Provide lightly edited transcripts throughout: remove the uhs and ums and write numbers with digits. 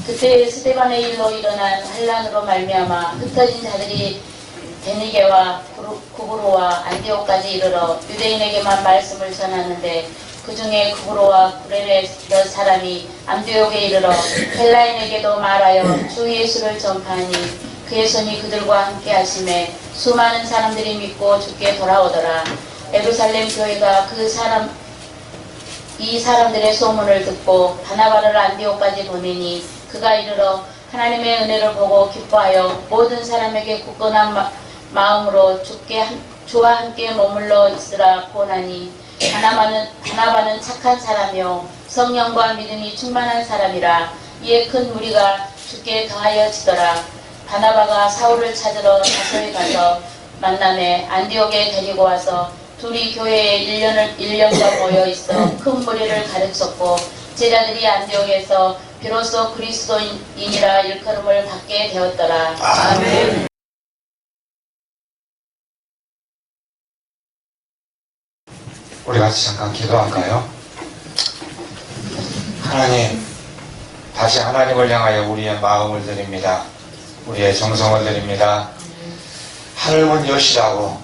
그때 스데반의 일로 일어난 환란으로 말미암아 흩어진 자들이 베니게와 구브로와 안디옥까지 이르러 유대인에게만 말씀을 전하는데 그 중에 구브로와 구레네 몇 사람이 안디옥에 이르러 헬라인에게도 말하여 주 예수를 전파하니 그의 손이 그들과 함께 하심에 수많은 사람들이 믿고 주께 돌아오더라. 예루살렘 교회가 이 사람들의 소문을 듣고 바나바를 안디옥까지 보내니 그가 이르러 하나님의 은혜를 보고 기뻐하여 모든 사람에게 굳건한 마음으로 주와 함께 머물러 있으라 고나니 바나바는 착한 사람이요 성령과 믿음이 충만한 사람이라. 이에 큰 무리가 주께 더하여지더라. 바나바가 사울을 찾으러 다소에 가서 만남에 안디옥에 데리고 와서 둘이 교회에 1년간 모여 있어 큰 무리를 가르쳤고 제자들이 안디옥에서 비로소 그리스도인이라 일컬음을 받게 되었더라. 아멘. 우리 같이 잠깐 기도할까요? 하나님, 다시 하나님을 향하여 우리의 마음을 드립니다. 우리의 정성을 드립니다. 하늘문 여시라고,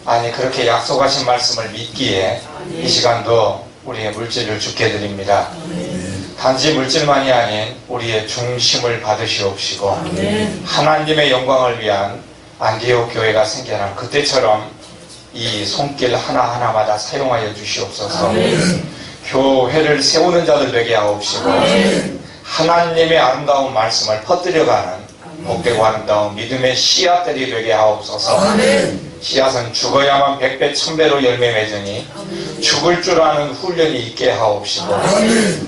아니 그렇게 약속하신 말씀을 믿기에 이 시간도 우리의 물질을 주께 드립니다. 단지 물질만이 아닌 우리의 중심을 받으시옵시고 하나님의 영광을 위한 안디옥 교회가 생겨난 그때처럼 이 손길 하나하나마다 사용하여 주시옵소서. 교회를 세우는 자들 되게 하옵시고 하나님의 아름다운 말씀을 퍼뜨려가는 복되고 아름다운 믿음의 씨앗들이 되게 하옵소서. 씨앗은 죽어야만 100배 1000배로 열매 맺으니 죽을 줄 아는 훈련이 있게 하옵시고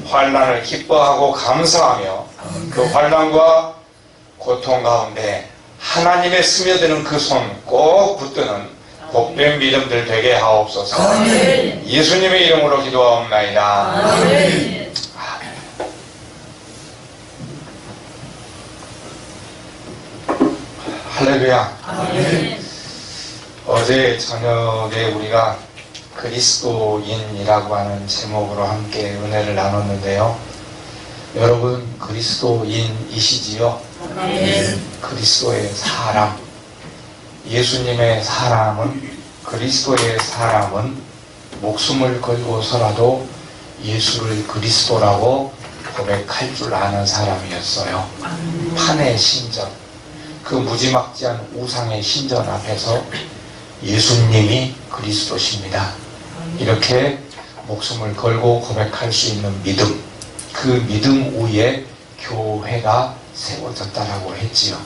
환난을 기뻐하고 감사하며 그 환난과 고통 가운데 하나님의 스며드는 그 손 꼭 붙드는 복된 믿음들 되게 하옵소서. 예수님의 이름으로 기도하옵나이다. 할렐루야. 어제 저녁에 우리가 그리스도인이라고 하는 제목으로 함께 은혜를 나눴는데요. 여러분 그리스도인이시지요? 그리스도의 사람, 예수님의 사람은, 그리스도의 사람은 목숨을 걸고서라도 예수를 그리스도라고 고백할 줄 아는 사람이었어요. 판의 신전, 그 무지막지한 우상의 신전 앞에서 예수님이 그리스도십니다. 이렇게 목숨을 걸고 고백할 수 있는 믿음, 그 믿음 위에 교회가 세워졌다라고 했지요.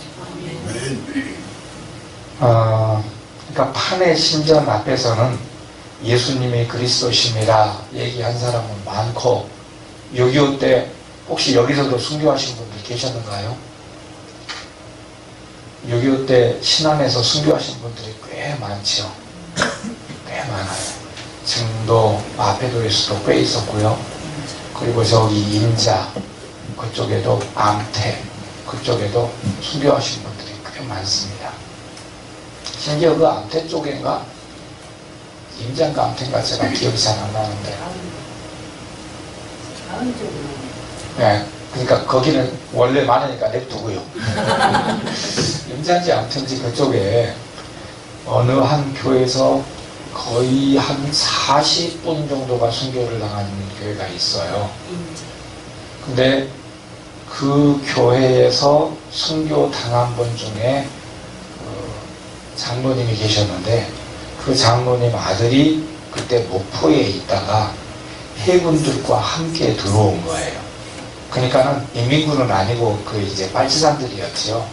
그러니까 판의 신전 앞에서는 예수님이 그리스도십니다 얘기한 사람은 많고, 6.25 때 혹시 여기서도 순교하신 분들 계셨는가요? 6.25 때 신안에서 순교하신 분들이 꽤 많죠. 꽤 많아요. 증도 마페도에서도 꽤 있었고요. 그리고 저기 인자 그쪽에도 암태 그쪽에도 순교하신 분들이 꽤 많습니다. 심지어 그 암태 쪽인가 인자인가 암태인가 제가 기억이 잘 안 나는데, 네, 그러니까 거기는 원래 많으니까 냅두고요. 인자인지 암태인지 그쪽에 어느 한 교회에서 거의 한 40분 정도가 순교를 당한 교회가 있어요. 근데 그 교회에서 순교 당한 분 중에 장로님이 계셨는데, 그 장로님 아들이 그때 목포에 있다가 해군들과 함께 들어온 거예요. 그러니까는 인민군은 아니고 그 이제 빨치산들이었죠.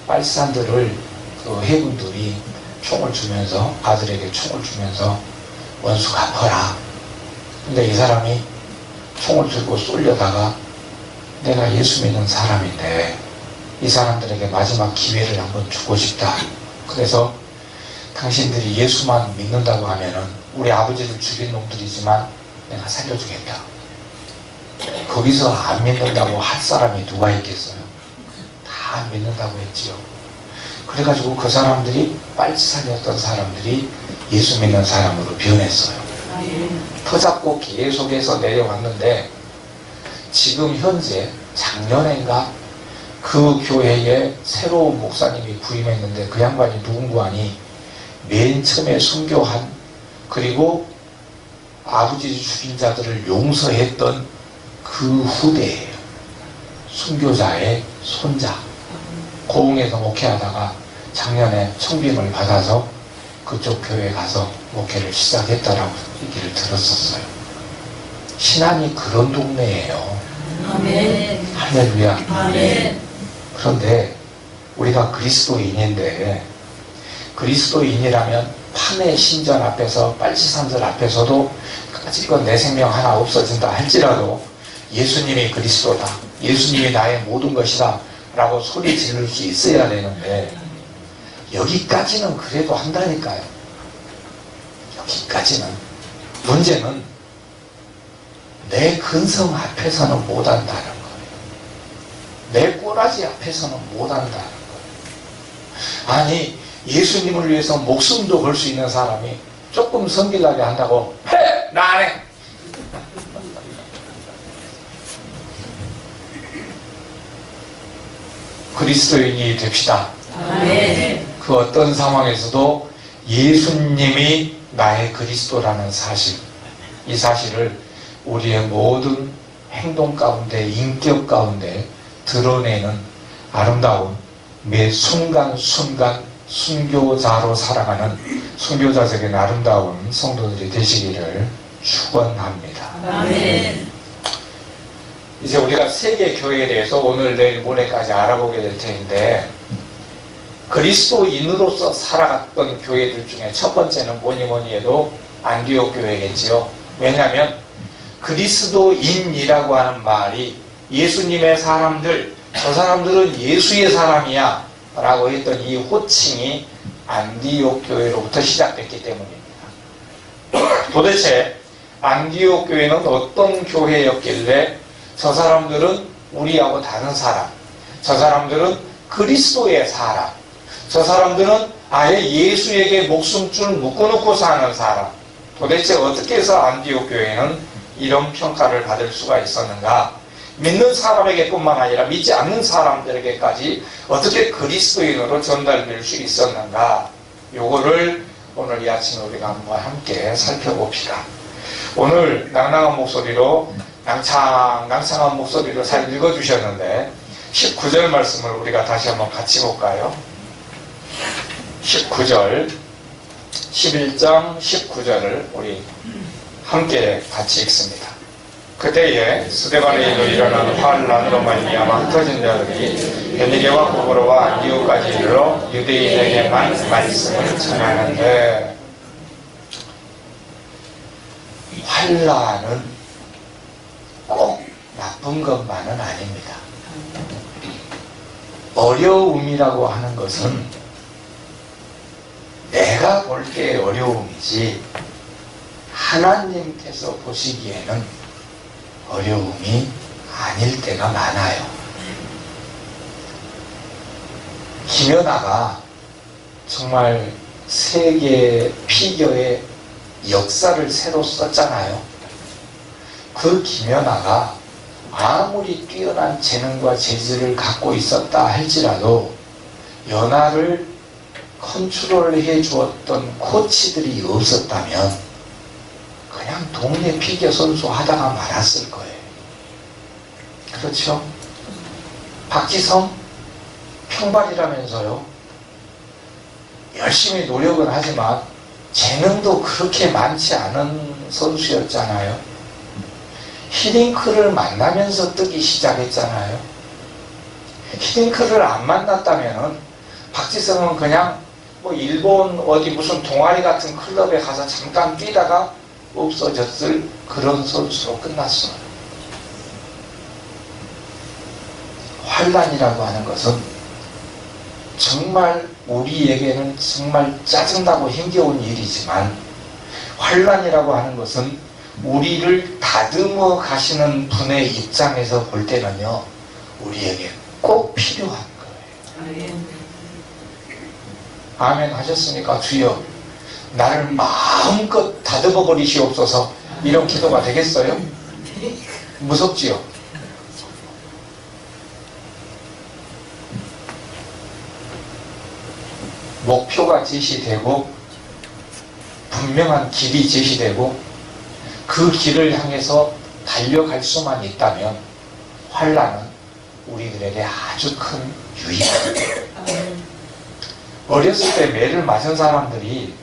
빨치산들을 그 해군들이 총을 주면서, 아들에게 총을 주면서 원수 갚아라. 근데 이 사람이 총을 들고 쏠려다가 내가 예수 믿는 사람인데 이 사람들에게 마지막 기회를 한번 주고 싶다. 그래서 당신들이 예수만 믿는다고 하면은 우리 아버지를 죽인 놈들이지만 내가 살려주겠다. 거기서 안 믿는다고 할 사람이 누가 있겠어요? 다 안 믿는다고 했지요. 그래가지고 그 사람들이, 빨치산이었던 사람들이 예수 믿는 사람으로 변했어요. 터잡고 계속해서 내려왔는데 지금 현재 작년인가 그 교회에 새로운 목사님이 부임했는데 그 양반이 누군가 하니 맨 처음에 순교한 그리고 아버지 죽인 자들을 용서했던 그 후대예요. 순교자의 손자. 고흥에서 목회하다가 작년에 청빙을 받아서 그쪽 교회에 가서 목회를 시작했다라고 얘기를 들었었어요. 신안이 그런 동네예요. 아멘. 할렐루야. 아멘. 그런데 우리가 그리스도인인데 그리스도인이라면 판의 신전 앞에서 빨치산들 앞에서도 까짓건 내 생명 하나 없어진다 할지라도 예수님이 그리스도다, 예수님이 나의 모든 것이다 라고 소리 지를 수 있어야 되는데 여기까지는 그래도 한다니까요. 여기까지는. 문제는 내 근성 앞에서는 못한다는 거예요. 내 꼬라지 앞에서는 못한다는 거예요. 아니 예수님을 위해서 목숨도 걸 수 있는 사람이 조금 성질나게 한다고 해! 나 안 해! 그리스도인이 됩시다. 아멘. 그 어떤 상황에서도 예수님이 나의 그리스도라는 사실, 이 사실을 우리의 모든 행동 가운데, 인격 가운데 드러내는 아름다운 매 순간순간 순교자로 살아가는 순교자적인 아름다운 성도들이 되시기를 축원합니다. 아멘. 이제 우리가 세계 교회에 대해서 오늘 내일 모레까지 알아보게 될 텐데 그리스도인으로서 살아갔던 교회들 중에 첫 번째는 뭐니 해도 안디옥 교회겠지요. 왜냐하면 그리스도인이라고 하는 말이 예수님의 사람들, 저 사람들은 예수의 사람이야 라고 했던 이 호칭이 안디옥 교회로부터 시작됐기 때문입니다. 도대체 안디옥 교회는 어떤 교회였길래 저 사람들은 우리하고 다른 사람, 저 사람들은 그리스도의 사람, 저 사람들은 아예 예수에게 목숨줄 묶어놓고 사는 사람, 도대체 어떻게 해서 안디옥 교회는 이런 평가를 받을 수가 있었는가? 믿는 사람에게 뿐만 아니라 믿지 않는 사람들에게까지 어떻게 그리스도인으로 전달될 수 있었는가? 요거를 오늘 이 아침에 우리가 한번 함께 살펴봅시다. 오늘 낭낭한 목소리로 낭창한 목소리로 잘 읽어주셨는데 19절 말씀을 우리가 다시 한번 같이 볼까요? 19절 11장 19절을 우리 함께 같이 읽습니다. 그때에 스데반에 일어나는 환란으로 말미암아 흩어진 자들이 베니게와 고보로와 안디옥까지 이르러 유대인에게만 말씀을 전하는데 환란은 꼭 나쁜 것만은 아닙니다. 어려움이라고 하는 것은 내가 볼 때 어려움이지 하나님께서 보시기에는 어려움이 아닐 때가 많아요. 김연아가 정말 세계 피겨의 역사를 새로 썼잖아요. 그 김연아가 아무리 뛰어난 재능과 재질을 갖고 있었다 할지라도 연아를 컨트롤해 주었던 코치들이 없었다면 그냥 동네 피겨 선수 하다가 말았을 거예요. 그렇죠? 박지성 평발이라면서요. 열심히 노력은 하지만 재능도 그렇게 많지 않은 선수였잖아요. 히딩크를 만나면서 뜨기 시작했잖아요. 히딩크를 안 만났다면은 박지성은 그냥 뭐 일본 어디 무슨 동아리 같은 클럽에 가서 잠깐 뛰다가 없어졌을 그런 선수로 끝났어요. 환란이라고 하는 것은 정말 우리에게는 정말 짜증나고 힘겨운 일이지만 환란이라고 하는 것은 우리를 다듬어 가시는 분의 입장에서 볼 때는요 우리에게 꼭 필요한 거예요. 아멘 하셨습니까? 주여 나를 마음껏 다듬어 버리시옵소서. 이런 기도가 되겠어요? 무섭지요? 목표가 제시되고 분명한 길이 제시되고 그 길을 향해서 달려갈 수만 있다면 환난은 우리들에게 아주 큰 유익입니다. 어렸을 때 매를 맞은 사람들이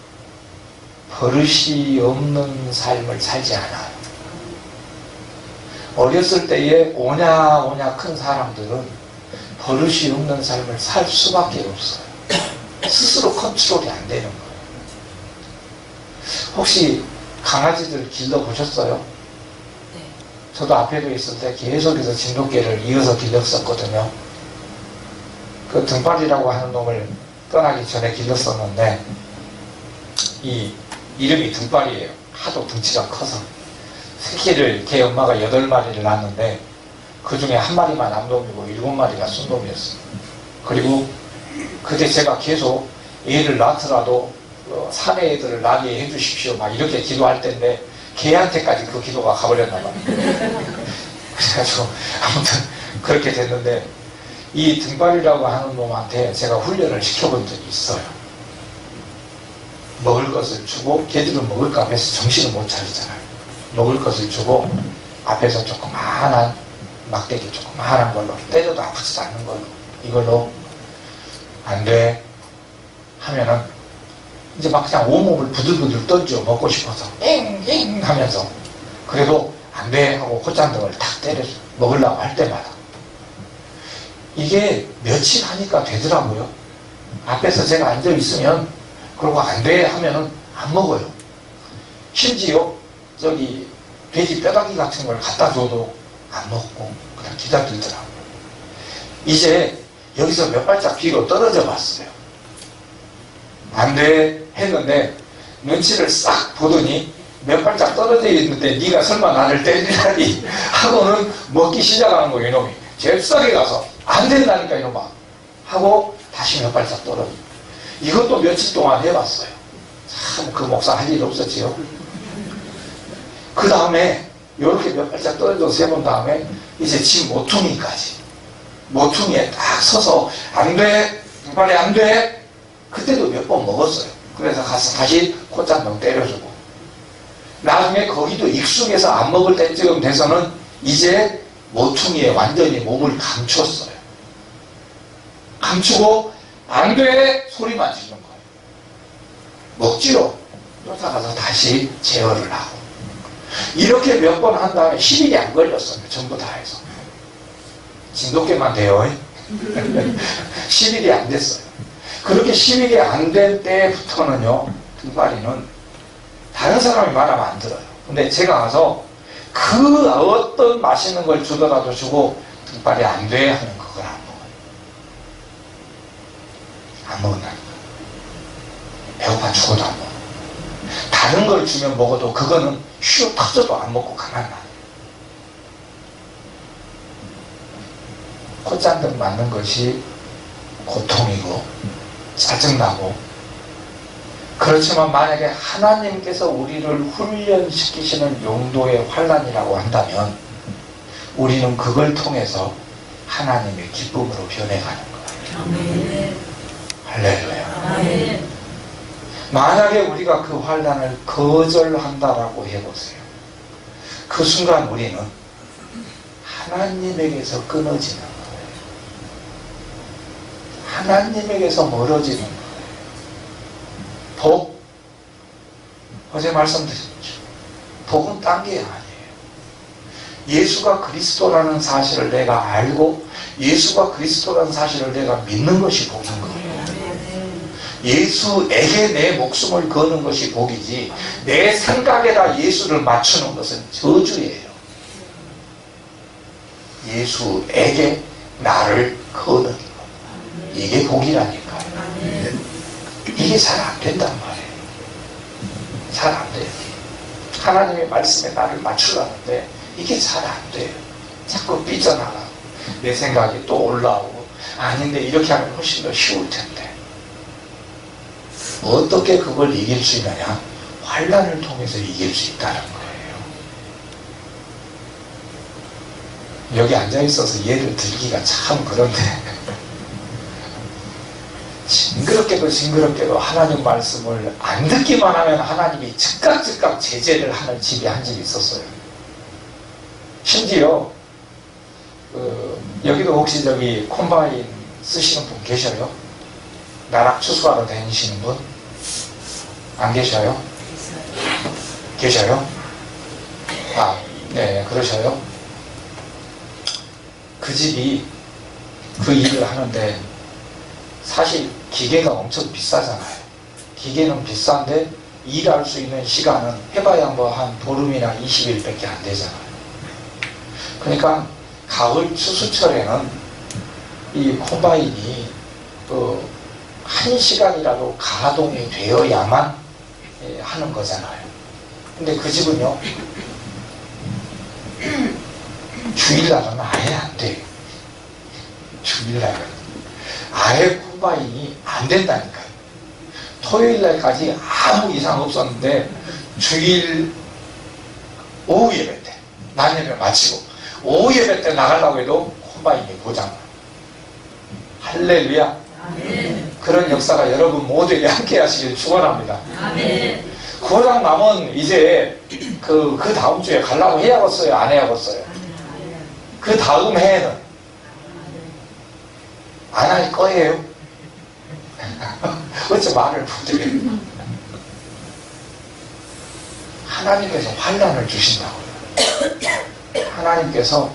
버릇이 없는 삶을 살지 않아요. 어렸을 때에 오냐오냐 큰 사람들은 버릇이 없는 삶을 살 수밖에 없어요. 스스로 컨트롤이 안 되는 거예요. 혹시 강아지들 길러보셨어요? 네. 저도 앞에도 있을 때 계속해서 진돗개를 이어서 길렀었거든요. 그 등발이라고 하는 놈을 떠나기 전에 길렀었는데 이 이름이 등발이에요. 하도 덩치가 커서 새끼를 걔 엄마가 8마리를 낳았는데 그 중에 1마리만 암놈이고 7마리가 순놈이었어요. 그리고 그때 제가 계속 애를 낳더라도 사내 애들을 낳게 해주십시오 막 이렇게 기도할 때인데 걔한테까지 그 기도가 가버렸나 봐요. 그래가지고 아무튼 그렇게 됐는데 이 등발이라고 하는 놈한테 제가 훈련을 시켜본 적이 있어요. 먹을 것을 주고 걔들은 먹을까 해서 정신을 못 차리잖아요. 먹을 것을 주고 앞에서 조그마한 막대기 조그마한 걸로 때려도 아프지 않는 걸로 이걸로 안 돼 하면은 이제 막 그냥 온몸을 부들부들 던져 먹고 싶어서 엥엥 하면서 그래도 안 돼 하고 콧잔등을 탁 때려서 먹으려고 할 때마다 이게 며칠 하니까 되더라고요. 앞에서 제가 앉아 있으면 그러고 안 돼 하면은 안 먹어요. 심지어 저기 돼지 뼈다귀 같은 걸 갖다 줘도 안 먹고 그냥 기다리더라고요. 이제 여기서 몇 발짝 뒤로 떨어져 봤어요. 안 돼 했는데 눈치를 싹 보더니 몇 발짝 떨어져 있는데 네가 설마 나를 때리다니 하고는 먹기 시작하는 거예요. 이놈이 잽싸게 가서 안 된다니까 이놈아 하고 다시 몇 발짝 떨어져. 이것도 며칠 동안 해봤어요. 참 그 목사 할 일 없었지요. 그 다음에 이렇게 몇 발짝 떨어져서 해본 다음에 이제 집 모퉁이까지 모퉁이에 딱 서서 안 돼 빨리 안 돼 그때도 몇 번 먹었어요. 그래서 가서 다시 콧잔동 때려주고 나중에 거기도 익숙해서 안 먹을 때쯤 돼서는 이제 모퉁이에 완전히 몸을 감췄어요. 감추고 안 돼 소리만 지르는 거예요. 먹지로 쫓아가서 다시 제어를 하고 이렇게 몇 번 한 다음에 10일이 안 걸렸어요. 전부 다 해서 진돗개만 돼요. 10일이 안 됐어요. 그렇게 10일이 안 될 때부터는요 등발이는 다른 사람이 말하면 안 들어요. 근데 제가 가서 그 어떤 맛있는 걸 주더라도 주고 등발이 안 돼 하면 그걸 안 먹어요. 안 먹는다니까. 배고파 죽어도 안 먹어. 다른 걸 주면 먹어도 그거는 쉬어 터져도 안 먹고 가만 놔. 콧잔등 맞는 것이 고통이고 짜증나고 그렇지만 만약에 하나님께서 우리를 훈련시키시는 용도의 환난이라고 한다면 우리는 그걸 통해서 하나님의 기쁨으로 변해가는 거예요. 아멘. 할렐루야. 아멘. 만약에 우리가 그 환난을 거절한다라고 해보세요. 그 순간 우리는 하나님에게서 끊어지는 거예요. 하나님에게서 멀어지는 거예요. 복, 어제 말씀드렸죠. 복은 딴 게 아니에요. 예수가 그리스도라는 사실을 내가 알고 예수가 그리스도라는 사실을 내가 믿는 것이 복인 거예요. 예수에게 내 목숨을 거는 것이 복이지 내 생각에다 예수를 맞추는 것은 저주예요. 예수에게 나를 거는 것, 이게 복이라니까요. 이게 잘 안 된단 말이에요. 잘 안 돼요. 하나님의 말씀에 나를 맞추라는데 이게 잘 안 돼요. 자꾸 삐져나가고 내 생각이 또 올라오고 아닌데 이렇게 하면 훨씬 더 쉬울 텐데 어떻게 그걸 이길 수 있느냐? 환난을 통해서 이길 수 있다는 거예요. 여기 앉아 있어서 예를 들기가 참 그런데 징그럽게도 하나님 말씀을 안 듣기만 하면 하나님이 즉각 제재를 하는 집이 한 집이 있었어요. 심지어 여기도 혹시 저기 콤바인 쓰시는 분 계셔요? 나락 추수하러 다니시는 분? 안 계셔요? 계셔요? 아, 네, 그러셔요? 그 집이 그 일을 하는데 사실 기계가 엄청 비싸잖아요. 기계는 비싼데 일할 수 있는 시간은 해봐야 뭐 한 보름이나 20일밖에 안 되잖아요. 그러니까 가을 추수철에는 이 콤바인이 1시간이라도 가동이 되어야만 하는 거잖아요. 근데 그 집은요, 주일날은 아예 안 돼요. 주일날은 아예 콤바인이 안 된다니까요. 토요일날까지 아무 이상 없었는데 주일 오후 예배 때, 낮 예배 마치고 오후 예배 때 나가려고 해도 콤바인이 고장나. 할렐루야. 아멘. 그런 역사가 여러분 모두에게 함께 하시길 축원합니다. 아멘. 고장 나면 이제 그 다음 주에 가려고 해야겠어요? 안 해야겠어요? 그 다음 해에는 안 할 거예요? 어째 말을 못해요? 하나님께서 환난을 주신다고요. 하나님께서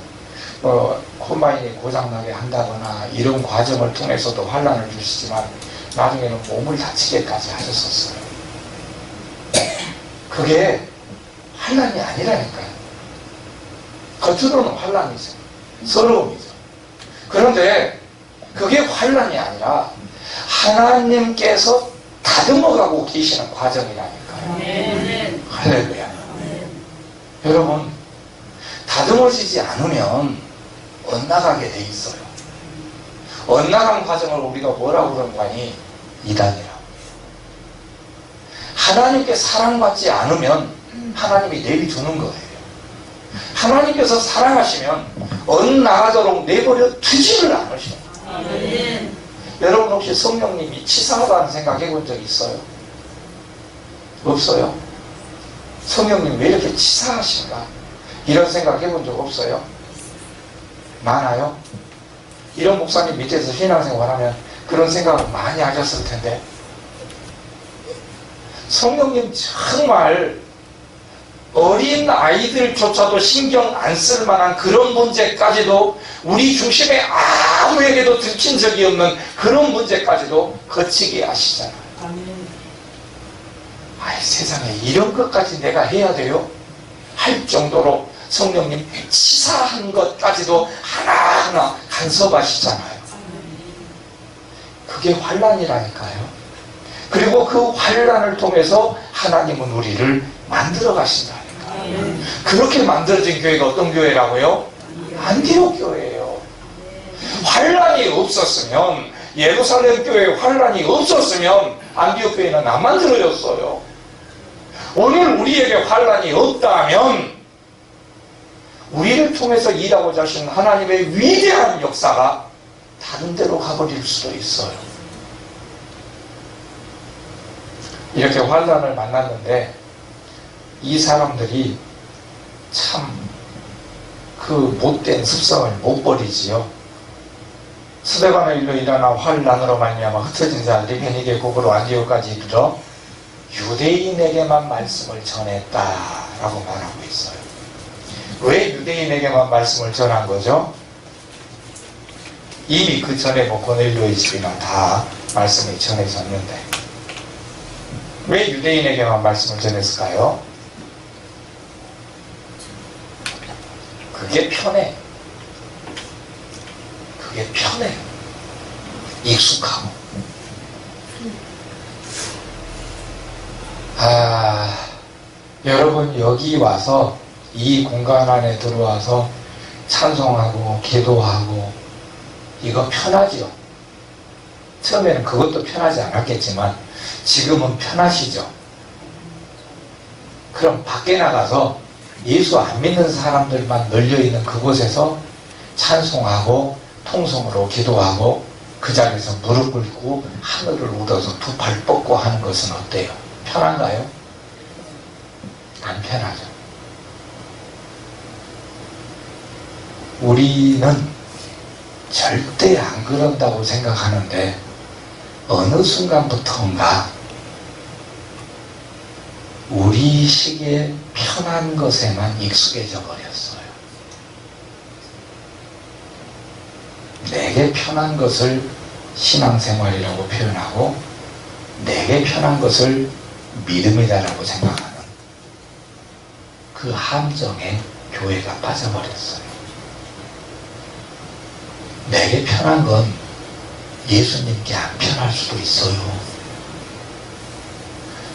콤바인이 고장나게 한다거나 이런 과정을 통해서도 환난을 주시지만 나중에는 몸을 다치게까지 하셨었어요. 그게 환난이 아니라니까요. 겉으로는 환난이죠. 서러움이죠. 그런데 그게 환난이 아니라 하나님께서 다듬어가고 계시는 과정이라니까요. 아멘. 할렐루야. 여러분, 다듬어지지 않으면 엇나가게 돼 있어요. 엇나간 과정을 우리가 뭐라고 그러는 거니? 이단이라고. 하나님께 사랑받지 않으면 하나님이 내비두는 거예요. 하나님께서 사랑하시면 엇나가도록 내버려 두지를 않으셔요. 아멘. 여러분 혹시 성령님이 치사하다는 생각 해본 적 있어요? 없어요? 성령님 왜 이렇게 치사하신가? 이런 생각 해본 적 없어요? 많아요? 이런 목사님 밑에서 신앙생활하면 그런 생각을 많이 하셨을 텐데 성령님 정말 어린 아이들조차도 신경 안 쓸 만한 그런 문제까지도 우리 중심에 아무에게도 들킨 적이 없는 그런 문제까지도 거치게 하시잖아요. 아멘. 아이, 세상에 이런 것까지 내가 해야 돼요? 할 정도로 성령님 치사한 것까지도 하나하나 간섭하시잖아요. 그게 환난이라니까요. 그리고 그 환난을 통해서 하나님은 우리를 만들어 가신다니까요. 그렇게 만들어진 교회가 어떤 교회라고요? 안디옥 교회예요. 환난이 없었으면, 예루살렘 교회에 환난이 없었으면 안디옥 교회는 안 만들어졌어요. 오늘 우리에게 환난이 없다면 우리를 통해서 일하고자 하신 하나님의 위대한 역사가 다른 데로 가버릴 수도 있어요. 이렇게 환난을 만났는데 이 사람들이 참 그 못된 습성을 못 버리지요. 스데반의 일로 일어나 환난으로 말미암아 흩어진 자들이 베니게 고으로 안디옥까지 이르러 유대인에게만 말씀을 전했다라고 말하고 있어요. 왜 유대인에게만 말씀을 전한 거죠? 이미 그 전에 고넬료의 집이나 다 말씀이 전해졌는데 왜 유대인에게만 말씀을 전했을까요? 그게 편해. 그게 편해. 익숙하고. 여러분 여기 와서 이 공간 안에 들어와서 찬송하고 기도하고 이거 편하죠. 처음에는 그것도 편하지 않았겠지만 지금은 편하시죠. 그럼 밖에 나가서 예수 안 믿는 사람들만 널려있는 그곳에서 찬송하고 통성으로 기도하고 그 자리에서 무릎 꿇고 하늘을 ud어서 두 팔 뻗고 하는 것은 어때요? 편한가요? 안 편하죠. 우리는 절대 안 그런다고 생각하는데 어느 순간부터인가 우리식의 편한 것에만 익숙해져 버렸어요. 내게 편한 것을 신앙생활이라고 표현하고 내게 편한 것을 믿음이다라고 생각하는 그 함정에 교회가 빠져버렸어요. 내게 편한 건 예수님께 안 편할 수도 있어요.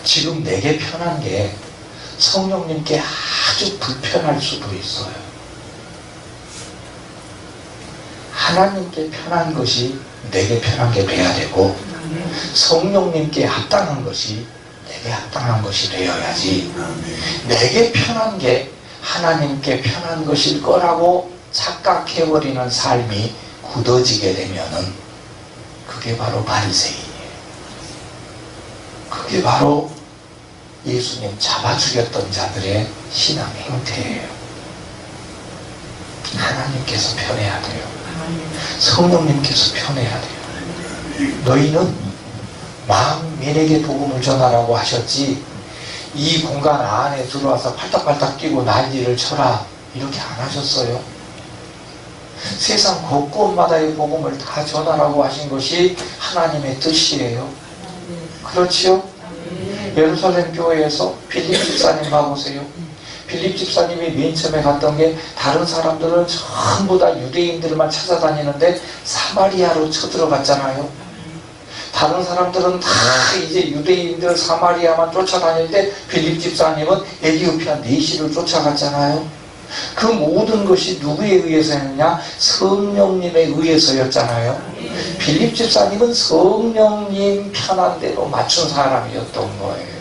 지금 내게 편한 게 성령님께 아주 불편할 수도 있어요. 하나님께 편한 것이 내게 편한 게 돼야 되고 성령님께 합당한 것이 내게 합당한 것이 되어야지, 내게 편한 게 하나님께 편한 것일 거라고 착각해버리는 삶이 굳어지게 되면은 그게 바로 바리새인이에요. 그게 바로 예수님 잡아 죽였던 자들의 신앙 행태예요. 하나님께서 편해야 돼요. 성령님께서 편해야 돼요. 너희는 만민에게 복음을 전하라고 하셨지 이 공간 안에 들어와서 팔딱팔딱 뛰고 난리를 쳐라 이렇게 안 하셨어요. 세상 곳곳마다의 복음을 다 전하라고 하신 것이 하나님의 뜻이에요. 그렇지요? 예루살렘 교회에서 빌립 집사님 가보세요. 빌립 집사님이 맨 처음에 갔던 게 다른 사람들은 전부 다 유대인들만 찾아다니는데 사마리아로 쳐들어갔잖아요. 다른 사람들은 다 이제 유대인들 사마리아만 쫓아다닐 때 빌립 집사님은 에티오피아 내시를 쫓아갔잖아요. 그 모든 것이 누구에 의해서였느냐? 성령님에 의해서였잖아요. 빌립 집사님은 성령님 편한 대로 맞춘 사람이었던 거예요.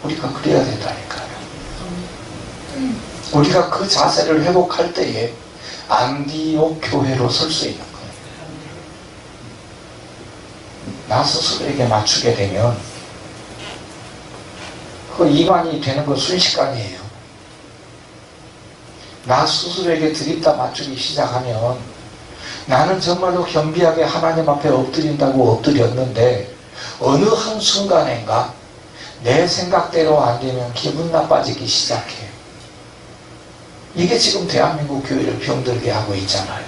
우리가 그래야 된다니까요. 우리가 그 자세를 회복할 때에 안디옥 교회로 설 수 있는 거예요. 나 스스로에게 맞추게 되면 그 이관이 되는 건 순식간이에요. 나 스스로에게 드립다 맞추기 시작하면 나는 정말로 겸비하게 하나님 앞에 엎드린다고 엎드렸는데 어느 한순간인가 내 생각대로 안 되면 기분 나빠지기 시작해요. 이게 지금 대한민국 교회를 병들게 하고 있잖아요.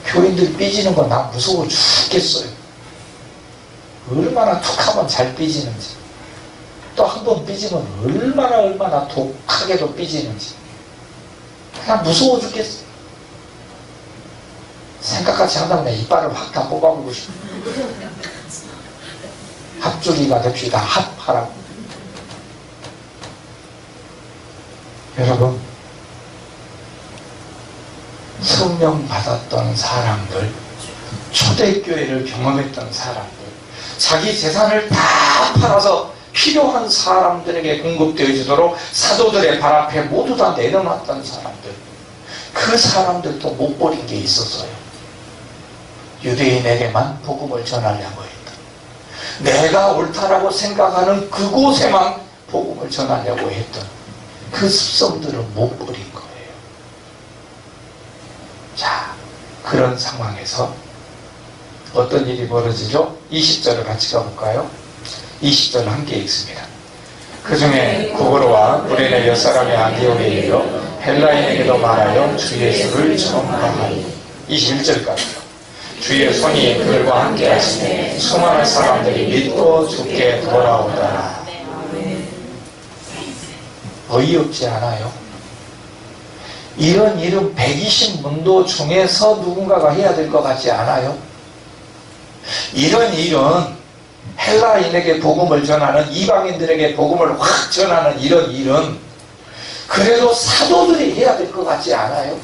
교인들 삐지는 건 나 무서워 죽겠어요. 얼마나 툭하면 잘 삐지는지, 또 한 번 삐지면 얼마나 독하게도 삐지는지 그냥 무서워 죽겠어요. 생각같이 한다면 내 이빨을 확 다 뽑아보고 싶어요. 합주기가 됩시다. 합하라고. 여러분, 성령 받았던 사람들, 초대교회를 경험했던 사람들, 자기 재산을 다 팔아서 필요한 사람들에게 공급되어지도록 사도들의 발 앞에 모두 다 내려놨던 사람들, 그 사람들도 못 버린 게 있었어요. 유대인에게만 복음을 전하려고 했다. 내가 옳다라고 생각하는 그곳에만 복음을 전하려고 했던 그 습성들을 못 버린 거예요. 자, 그런 상황에서 어떤 일이 벌어지죠? 20절을 같이 가볼까요? 20절 함께 읽습니다. 그 중에 구브로와 구레네 엿사람의 안디옥에 이르러 헬라인에게도 말하여 주 예수를 전파하니. 21절까지요. 주의 손이 그들과 함께 하시니 수많은 사람들이 믿고 주께 돌아오더라. 어이없지 않아요? 이런 일은 120문도 중에서 누군가가 해야 될 것 같지 않아요? 이런 일은 헬라인에게 복음을 전하는, 이방인들에게 복음을 확 전하는 이런 일은 그래도 사도들이 해야 될 것 같지 않아요?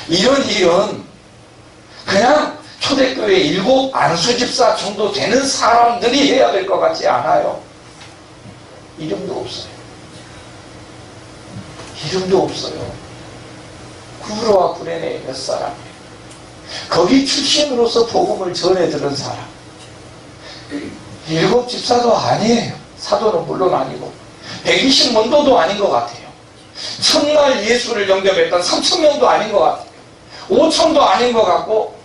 이런 일은 그냥 초대교회 7 안수집사 정도 되는 사람들이 해야 될 것 같지 않아요? 이름도 없어요. 이름도 없어요. 구브로와 구레네 몇 사람이에요. 거기 출신으로서 복음을 전해 들은 사람. 7 집사도 아니에요. 사도는 물론 아니고 120문도도 아닌 것 같아요. 첫날 예수를 영접했던 3,000명도 아닌 것 같아요. 5,000도 아닌 것 같고,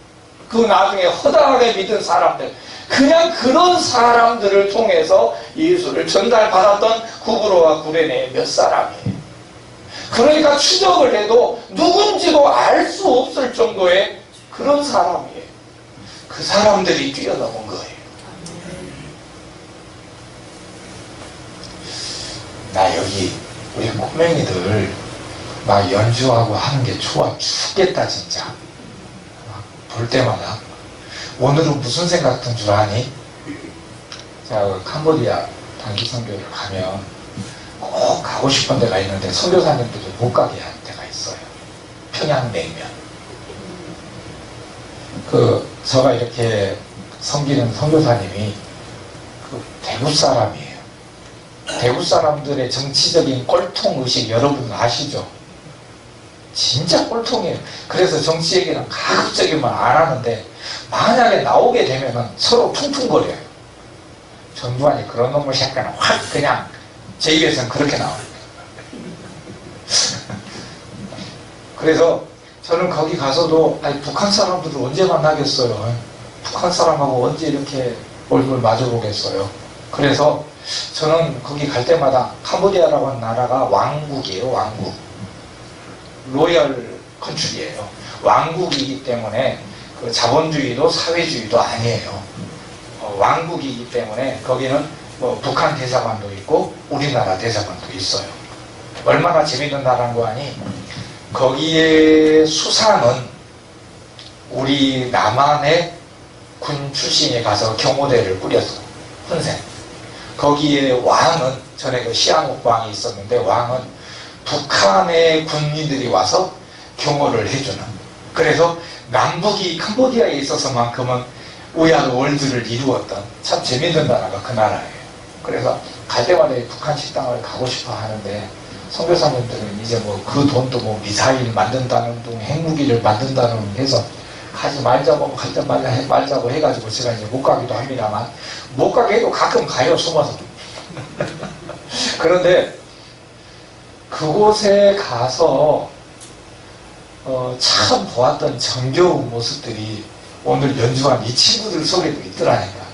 그 나중에 허다하게 믿은 사람들, 그냥 그런 사람들을 통해서 예수를 전달받았던 구브로와 구레네 몇 사람이에요. 그러니까 추적을 해도 누군지도 알 수 없을 정도의 그런 사람이에요. 그 사람들이 뛰어넘은 거예요. 나 여기 우리 꼬맹이들 막 연주하고 하는 게 좋아 죽겠다 진짜. 볼 때마다. 오늘은 무슨 생각 든 줄 아니? 제가 캄보디아 단기 선교를 가면 꼭 가고 싶은 데가 있는데 선교사님들도 못 가게 하는 데가 있어요. 평양냉면. 제가 이렇게 섬기는 선교사님이 대구 사람이에요. 대구 사람들의 정치적인 꼴통의식 여러분 아시죠? 진짜 꼴통이에요. 그래서 정치 얘기는 가급적이면 안 하는데 만약에 나오게 되면은 서로 퉁퉁거려요. 전두환이 그런 놈의 색깔은 확 그냥 제 입에서는 그렇게 나와요. 그래서 저는 거기 가서도 아니 북한 사람들을 언제 만나겠어요. 북한 사람하고 언제 이렇게 얼굴 마주보겠어요. 그래서 저는 거기 갈 때마다 캄보디아라고 하는 나라가 왕국이에요. 왕국. 로열 컨트리예요. 왕국이기 때문에 그 자본주의도 사회주의도 아니에요. 왕국이기 때문에 거기는 뭐 북한 대사관도 있고 우리나라 대사관도 있어요. 얼마나 재밌는 나라인 거 아니? 거기에 수상은 우리 남한의 군 출신이 가서 경호대를 꾸렸어. 훈생. 거기에 왕은 전에 그 시한옥 왕이 있었는데 왕은 북한의 군인들이 와서 경호를 해주는. 그래서 남북이 캄보디아에 있어서만큼은 우야르 월드를 이루었던 참 재밌는 나라가 그 나라예요. 그래서 갈 때마다 북한 식당을 가고 싶어 하는데 선교사님들은 이제 뭐 그 돈도 뭐 미사일 만든다는 둥 핵무기를 만든다는 해서 가지 말자고 갈 때마다 말자고 해가지고 제가 이제 못 가기도 합니다만 못 가게 해도 가끔 가요. 숨어서. 그런데 그곳에 가서 참 보았던 정겨운 모습들이 오늘 연주한 이 친구들 속에도 있더라니까.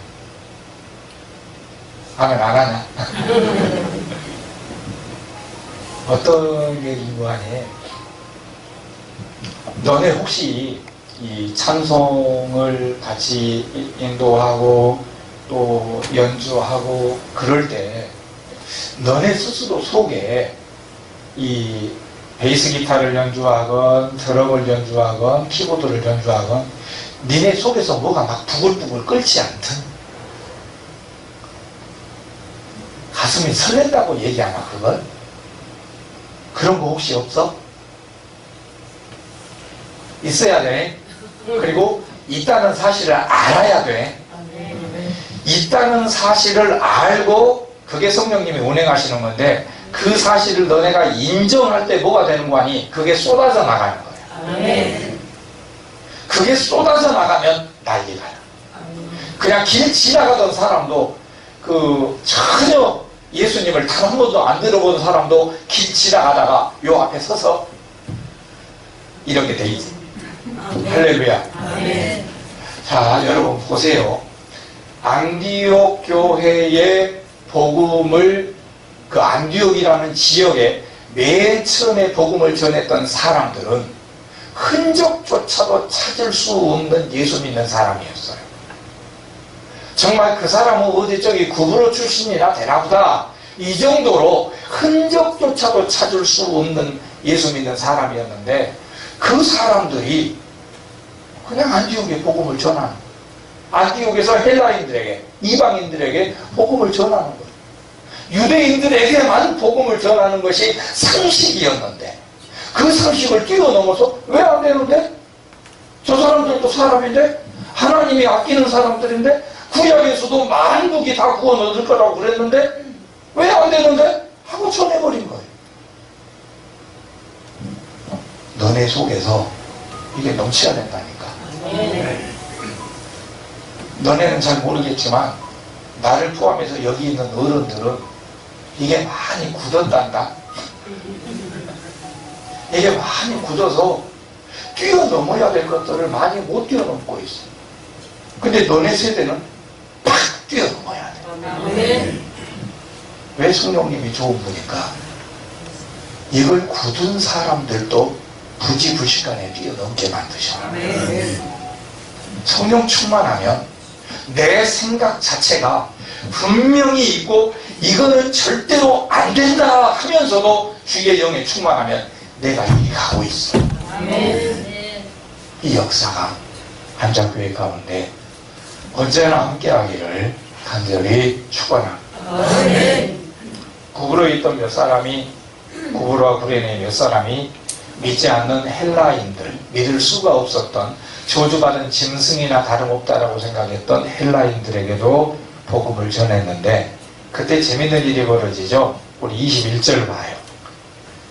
하면 안 하냐? 어떤 얘기인 거 아니? 너네 혹시 이 찬송을 같이 인도하고 또 연주하고 그럴 때 너네 스스로 속에 이 베이스 기타를 연주하건 드럼을 연주하건 키보드를 연주하건 니네 속에서 뭐가 막 부글부글 끓지 않든 가슴이 설렌다고 얘기하나 그걸? 그런 거 혹시 없어? 있어야 돼. 그리고 있다는 사실을 알아야 돼. 있다는 사실을 알고 그게 성령님이 운행하시는 건데 그 사실을 너네가 인정할 때 뭐가 되는 거 아니? 그게 쏟아져 나가는 거야. 그게 쏟아져 나가면 난리가 나. 그냥 길 지나가던 사람도 전혀 예수님을 단 한 번도 안 들어본 사람도 길 지나가다가 요 앞에 서서 이렇게 돼 있지. 할렐루야. 자, 여러분 보세요. 안디옥 교회의 복음을 그 안디옥이라는 지역에 맨 처음에 복음을 전했던 사람들은 흔적조차도 찾을 수 없는 예수 믿는 사람이었어요. 정말 그 사람은 어디 저기 구브로 출신이나 되나보다 이 정도로 흔적조차도 찾을 수 없는 예수 믿는 사람이었는데 그 사람들이 그냥 안디옥에 복음을 전하는 거예요. 안디옥에서 헬라인들에게 이방인들에게 복음을 전하는 거예요. 유대인들에게만 복음을 전하는 것이 상식이었는데 그 상식을 뛰어넘어서 왜 안 되는데? 저 사람들도 사람인데 하나님이 아끼는 사람들인데 구약에서도 만국이 다 구원 얻을 거라고 그랬는데 왜 안 되는데? 하고 전해버린 거예요. 너네 속에서 이게 넘쳐야 된다니까. 너네는 잘 모르겠지만 나를 포함해서 여기 있는 어른들은 이게 많이 굳었단다. 이게 많이 굳어서 뛰어넘어야 될 것들을 많이 못 뛰어넘고 있어. 근데 너네 세대는 팍 뛰어넘어야 돼. 왜 성령님이 좋은 분일까? 이걸 굳은 사람들도 부지불식간에 뛰어넘게 만드셔. 성령 충만하면 내 생각 자체가 분명히 있고 이거는 절대로 안 된다 하면서도 주의 영에 충만하면 내가 이리 가고 있어. 이 역사가 한자교회 가운데 언제나 함께하기를 간절히 축원합니다. 구브로에 있던 몇 사람이, 구브로와 구레네 몇 사람이 믿지 않는 헬라인들, 믿을 수가 없었던 저주받은 짐승이나 다름없다라고 생각했던 헬라인들에게도 복음을 전했는데, 그때 재밌는 일이 벌어지죠. 우리 21절 봐요.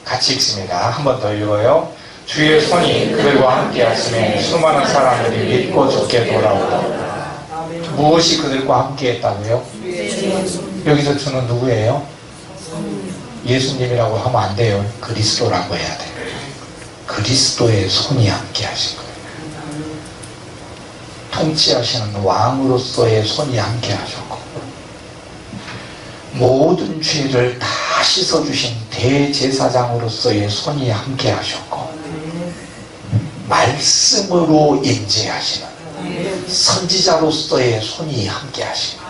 같이 읽습니다. 한 번 더 읽어요. 주의 손이 그들과 함께 하심에 수많은 사람들이 믿고 죽게 돌아오다. 무엇이 그들과 함께 했다고요? 여기서 주는 누구예요? 예수님이라고 하면 안 돼요. 그리스도라고 해야 돼요. 그리스도의 손이 함께 하신 거예요. 통치하시는 왕으로서의 손이 함께 하셨고, 모든 죄를 다 씻어주신 대제사장으로서의 손이 함께 하셨고, 말씀으로 임재하시는 선지자로서의 손이 함께 하시고,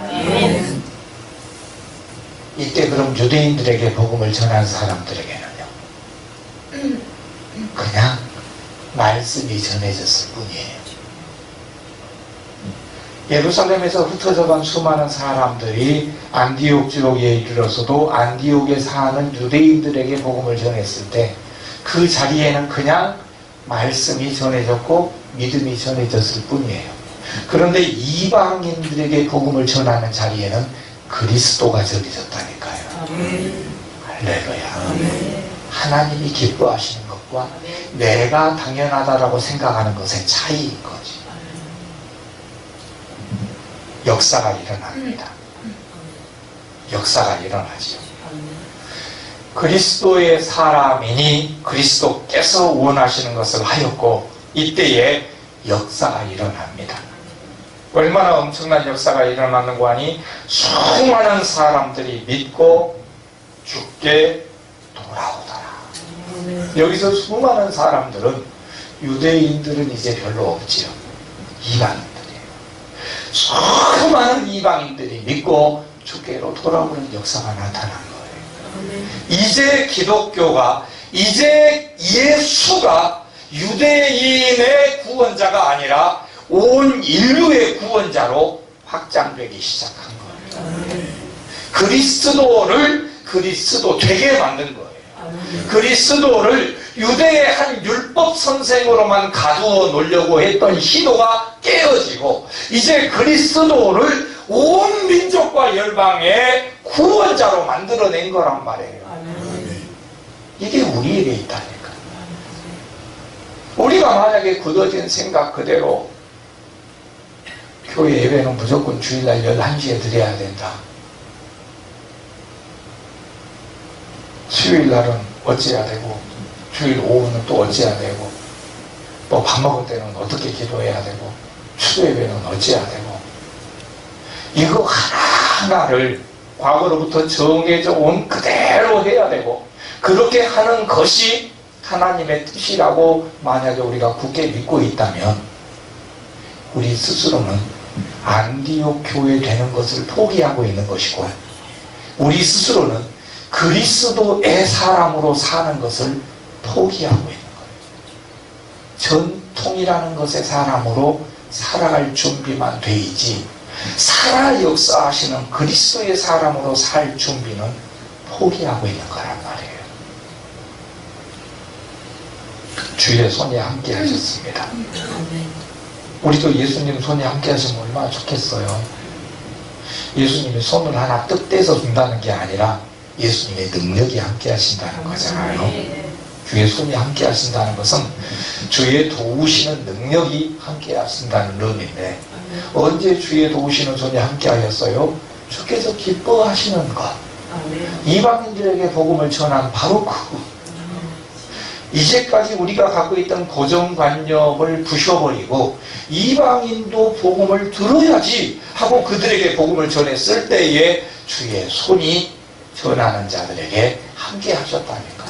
이때 그럼 유대인들에게 복음을 전한 사람들에게는요, 그냥 말씀이 전해졌을 뿐이에요. 예루살렘에서 흩어져간 수많은 사람들이 안디옥 지역에 이르러서도 안디옥에 사는 유대인들에게 복음을 전했을 때 그 자리에는 그냥 말씀이 전해졌고 믿음이 전해졌을 뿐이에요. 그런데 이방인들에게 복음을 전하는 자리에는 그리스도가 전해졌다니까요. 할렐루야. 하나님이 기뻐하시는 것과 내가 당연하다라고 생각하는 것의 차이인 거지. 역사가 일어납니다. 역사가 일어나죠. 그리스도의 사람이니 그리스도께서 원하시는 것을 하였고, 이때에 역사가 일어납니다. 얼마나 엄청난 역사가 일어나는 거 아니? 수많은 사람들이 믿고 죽게 돌아오더라. 여기서 수많은 사람들은 유대인들은 이제 별로 없지요. 이방인들이에요. 수많은 이방인들이 믿고 죽게로 돌아오는 역사가 나타난 거예요. 이제 기독교가, 이제 예수가 유대인의 구원자가 아니라 온 인류의 구원자로 확장되기 시작한 거예요. 그리스도를 그리스도 되게 만든 거예요. 그리스도를 유대의 한 율법 선생으로만 가두어 놓으려고 했던 시도가 깨어지고, 이제 그리스도를 온 민족과 열방의 구원자로 만들어낸 거란 말이에요. 이게 우리에게 있다니까. 우리가 만약에 굳어진 생각 그대로 교회 예배는 무조건 주일날 11시에 드려야 된다, 수요일날은 어찌해야 되고, 주일 오후는 또 어찌해야 되고, 또 밥 먹을 때는 어떻게 기도해야 되고, 추도 예배는 어찌해야 되고, 이거 하나하나를 과거로부터 정해져 온 그대로 해야 되고, 그렇게 하는 것이 하나님의 뜻이라고 만약에 우리가 굳게 믿고 있다면, 우리 스스로는 안디옥 교회 되는 것을 포기하고 있는 것이고, 우리 스스로는 그리스도의 사람으로 사는 것을 포기하고 있는 거예요. 전통이라는 것의 사람으로 살아갈 준비만 돼 있지, 살아 역사하시는 그리스도의 사람으로 살 준비는 포기하고 있는 거란 말이에요. 주의 손이 함께 하셨습니다. 우리도 예수님 손이 함께 하시면 얼마나 좋겠어요. 예수님이 손을 하나 뜩 떼서 준다는 게 아니라 예수님의 능력이 함께 하신다는 거잖아요. 주의 손이 함께 하신다는 것은 주의 도우시는 능력이 함께 하신다는 의미인데, 언제 주의 도우시는 손이 함께 하였어요? 주께서 기뻐하시는 것, 이방인들에게 복음을 전한 바로 이제까지 우리가 갖고 있던 고정관념을 부셔버리고 이방인도 복음을 들어야지 하고 그들에게 복음을 전했을 때에 주의 손이 전하는 자들에게 함께 하셨다니까.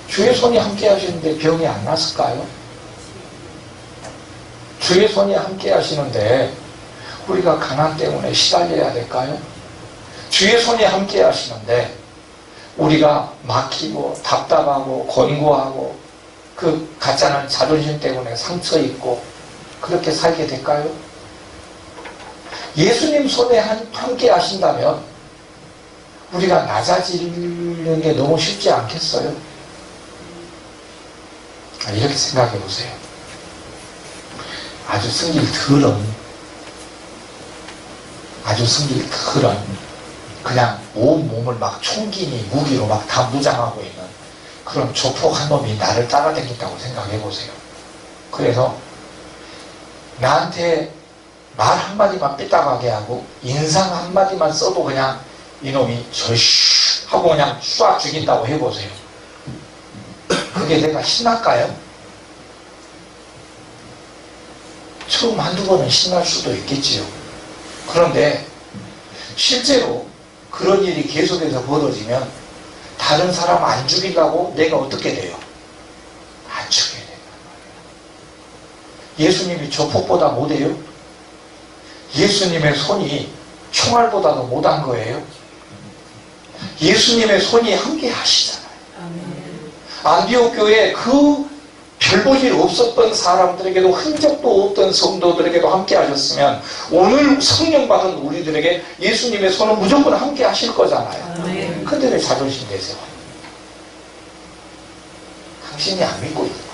주의 손이 함께 하시는데 병이 안 났을까요? 주의 손이 함께 하시는데 우리가 가난 때문에 시달려야 될까요? 주의 손이 함께 하시는데 우리가 막히고 답답하고 권고하고 그 가짜는 자존심 때문에 상처 입고 그렇게 살게 될까요? 예수님 손에 함께 하신다면 우리가 낮아지는 게 너무 쉽지 않겠어요? 이렇게 생각해 보세요. 아주 성질 덜은 그냥 온 몸을 막 총기니 무기로 막 다 무장하고 있는 그런 조폭한 놈이 나를 따라다닌다고 생각해 보세요. 그래서 나한테 말 한마디만 삐딱하게 하고 인상 한마디만 써도 그냥 이놈이 저쉬 하고 그냥 쏴 죽인다고 해보세요. 그게 내가 신날까요? 처음 한두 번은 신날 수도 있겠지요. 그런데 실제로 그런 일이 계속해서 벌어지면 다른 사람 안 죽이려고 내가 어떻게 돼요? 안 죽여야 된단 말이에요. 예수님이 조폭보다 못해요? 예수님의 손이 총알보다도 못한 거예요? 예수님의 손이 함께 하시잖아요. 안디옥 교회에 그 별 볼 일 없었던 사람들에게도 흔적도 없던 성도들에게도 함께 하셨으면 오늘 성령 받은 우리들에게 예수님의 손은 무조건 함께 하실 거잖아요. 근데 왜 자존심 내세요? 당신이 안 믿고 있는 거야.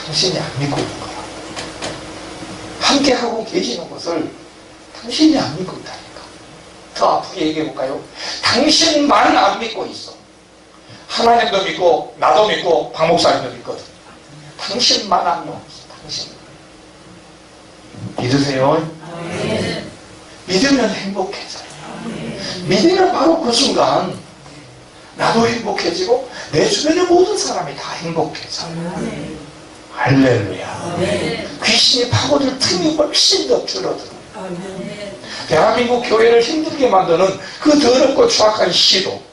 당신이 안 믿고 있는 거야. 함께 하고 계시는 것을 당신이 안 믿고 있다니까. 더 아프게 얘기해 볼까요? 당신만 안 믿고 있어. 하나님도 믿고 나도 믿고 박 목사님도 믿거든. 당신만 안 믿고 있어. 당신 믿으세요? 믿으면 행복해져요. 믿으면 바로 그 순간 나도 행복해지고 내 주변의 모든 사람이 다 행복해져요. 할렐루야. 귀신이 파고들 틈이 훨씬 더 줄어들어. 대한민국 교회를 힘들게 만드는 그 더럽고 추악한 시도,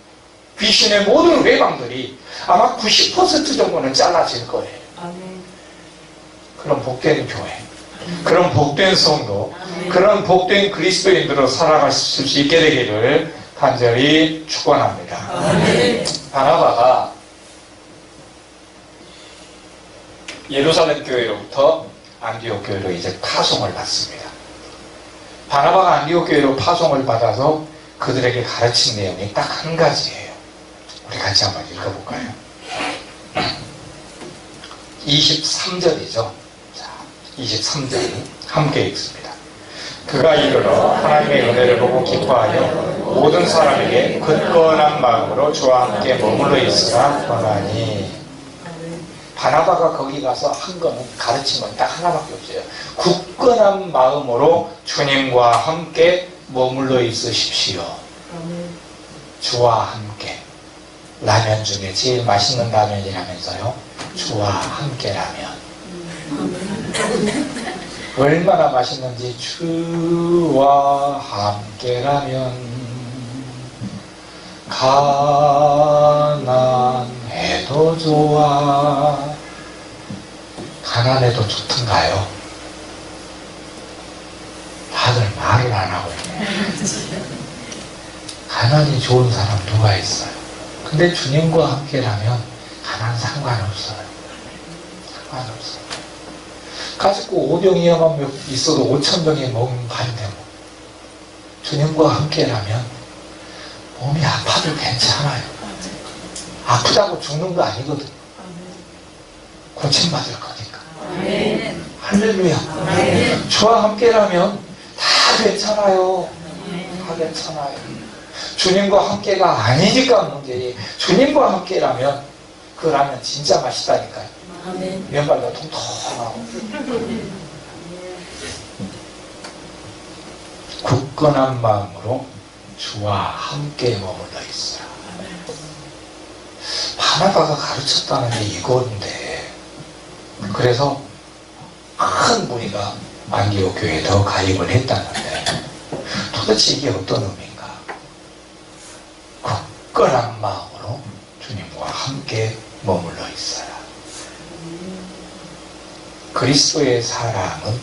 귀신의 모든 외방들이 아마 90% 정도는 잘라질 거예요. 그런 복된 교회, 그런 복된 성도, 그런 복된 그리스도인들로 살아가실 수 있게 되기를 간절히 축원합니다. 바나바가 예루살렘 교회로부터 안디옥 교회로 이제 파송을 받습니다. 바나바가 안디옥 교회로 파송을 받아서 그들에게 가르친 내용이 딱 한 가지예요. 우리 같이 한번 읽어볼까요? 23절이죠. 자, 23절 함께 읽습니다. 그가 이르러 하나님의 은혜를 보고 기뻐하여 모든 사람에게 굳건한 마음으로 주와 함께 머물러 있으라 권하니. 바나바가 거기 가서 한 거는 가르친 건 딱 하나밖에 없어요. 굳건한 마음으로 주님과 함께 머물러 있으십시오. 주와 함께. 라면 중에 제일 맛있는 라면이라면서요. 주와 함께라면. 얼마나 맛있는지. 주와 함께라면 가난해도 좋아. 가난해도 좋던가요? 다들 말을 안 하고 있네. 가난이 좋은 사람 누가 있어요? 근데 주님과 함께라면 가난 상관없어요. 상관없어요. 가지고 5병이야만 있어도 5,000병이 먹으면 반대고, 주님과 함께라면 몸이 아파도 괜찮아요. 아프다고 죽는 거 아니거든. 고침받을 거니까. 할렐루야. 주와 함께라면 다 괜찮아요. 다 괜찮아요. 주님과 함께가 아니니까 문제지. 주님과 함께라면 그 라면 진짜 맛있다니까요. 아멘. 면발도 통통하고 굳건한 마음으로 주와 함께 머물러 있어라. 바나바가 가르쳤다는 게 이건데, 그래서 큰 무리가 안디옥 교회에 더 가입을 했다는데, 도대체 이게 어떤 의미인가? 굳건한 마음으로 주님과 함께 머물러 있어라. 그리스도의 사람은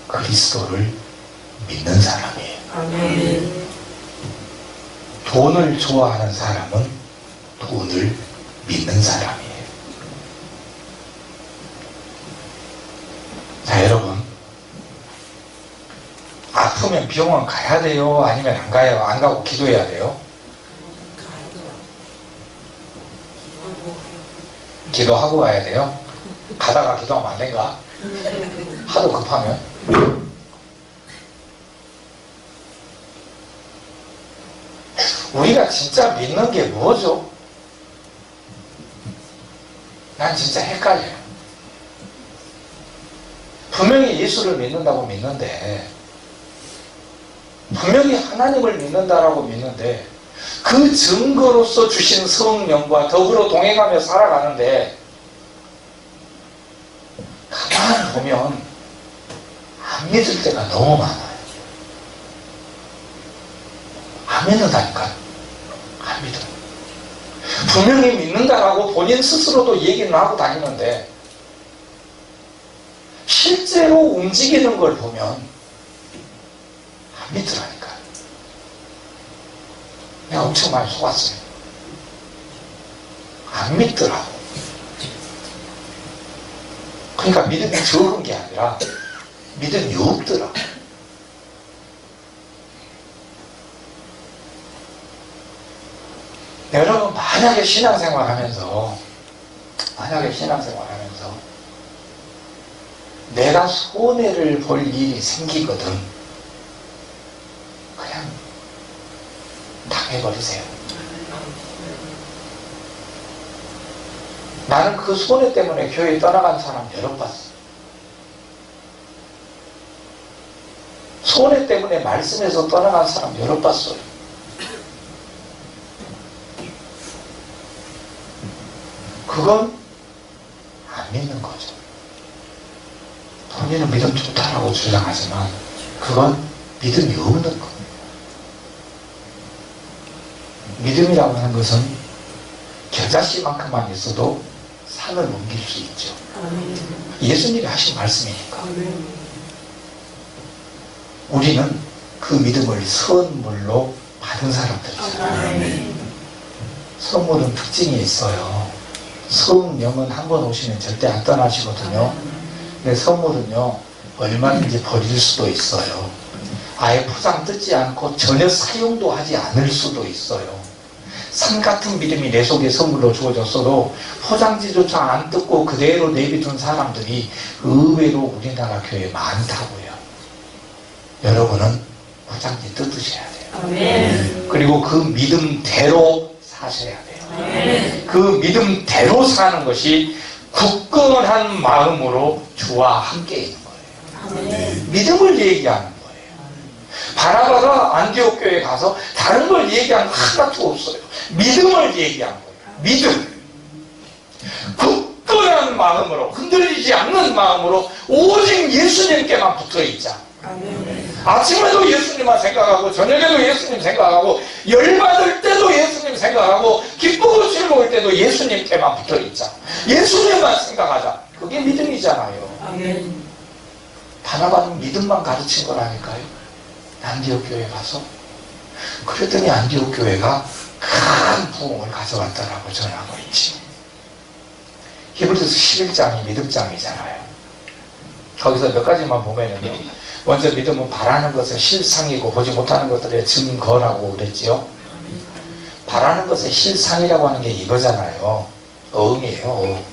그리스도를 믿는 사람이에요. 아멘. 돈을 좋아하는 사람은 돈을 믿는 사람이에요. 자, 여러분, 아프면 병원 가야 돼요? 아니면 안 가요? 안 가고 기도해야 돼요? 기도하고 가야 돼요? 가다가 기도하면 안 된가? 하도 급하면? 우리가 진짜 믿는 게 뭐죠? 난 진짜 헷갈려요. 분명히 예수를 믿는다고 믿는데, 분명히 하나님을 믿는다라고 믿는데, 그 증거로서 주신 성령과 더불어 동행하며 살아가는데, 가만히 보면 안 믿을 때가 너무 많아요. 안 믿는다니까요. 안 믿어. 분명히 믿는다라고 본인 스스로도 얘기는 하고 다니는데, 실제로 움직이는 걸 보면 안 믿더라니까. 내가 엄청 많이 속았어요. 안 믿더라고. 그러니까 믿음이 적은 게 아니라 믿음이 없더라고. 여러분, 만약에 신앙생활 하면서 내가 손해를 볼 일이 생기거든, 그냥 당해버리세요. 나는 그 손해 때문에 교회 떠나간 사람 여러 봤어. 손해 때문에 말씀에서 떠나간 사람 여러 봤어요. 그건 안 믿는 거죠. 본인은 믿음 좋다라고 주장하지만 그건 믿음이 없는 겁니다. 믿음이라고 하는 것은 겨자씨만큼만 있어도 산을 옮길 수 있죠. 예수님이 하신 말씀이니까. 우리는 그 믿음을 선물로 받은 사람들이잖아요. 선물은 특징이 있어요. 성령은 한 번 오시면 절대 안 떠나시거든요. 근데 선물은요, 얼마든지 버릴 수도 있어요. 아예 포장 뜯지 않고 전혀 사용도 하지 않을 수도 있어요. 산 같은 믿음이 내 속에 선물로 주어졌어도 포장지조차 안 뜯고 그대로 내비둔 사람들이 의외로 우리나라 교회에 많다고요. 여러분은 포장지 뜯으셔야 돼요. 아멘. 그리고 그 믿음대로 사셔야 돼요. 아멘. 그 믿음대로 사는 것이 굳건한 마음으로 주와 함께 있는 거예요. 아멘. 믿음을 얘기하는 거예요. 바나바가 안디옥 교회에 가서 다른 걸 얘기하는 거 하나도 없어요. 믿음을 얘기한 거예요. 믿음. 굳건한 마음으로, 흔들리지 않는 마음으로 오직 예수님께만 붙어있자. 아침에도 예수님만 생각하고 저녁에도 예수님 생각하고 열받을 때도 예수님 생각하고 기쁘고 즐거울 때도 예수님께만 붙어있자. 예수님만 생각하자. 그게 믿음이잖아요. 아멘. 바나바는 믿음만 가르친 거라니까요. 안디옥 교회 가서. 그랬더니 안디옥 교회가 큰 부흥을 가져갔다라고 전하고 있지. 히브리서 11장이 믿음장이잖아요. 거기서 몇 가지만 보면은요, 먼저 믿음은 바라는 것은 실상이고 보지 못하는 것들의 증거라고 그랬지요. 바라는 것의 실상이라고 하는 게 이거잖아요. 어음이에요. 어음.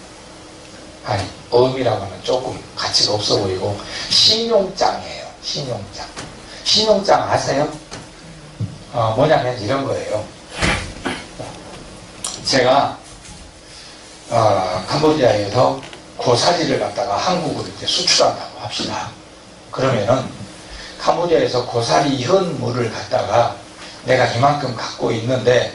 아니, 어음이라고 하면 조금 가치가 없어 보이고 신용장이에요. 신용장. 신용장 아세요? 뭐냐면 이런 거예요. 제가 캄보디아에서 고사리를 갖다가 한국으로 이제 수출한다고 합시다. 그러면은 캄보디아에서 고사리 현물을 갖다가 내가 이만큼 갖고 있는데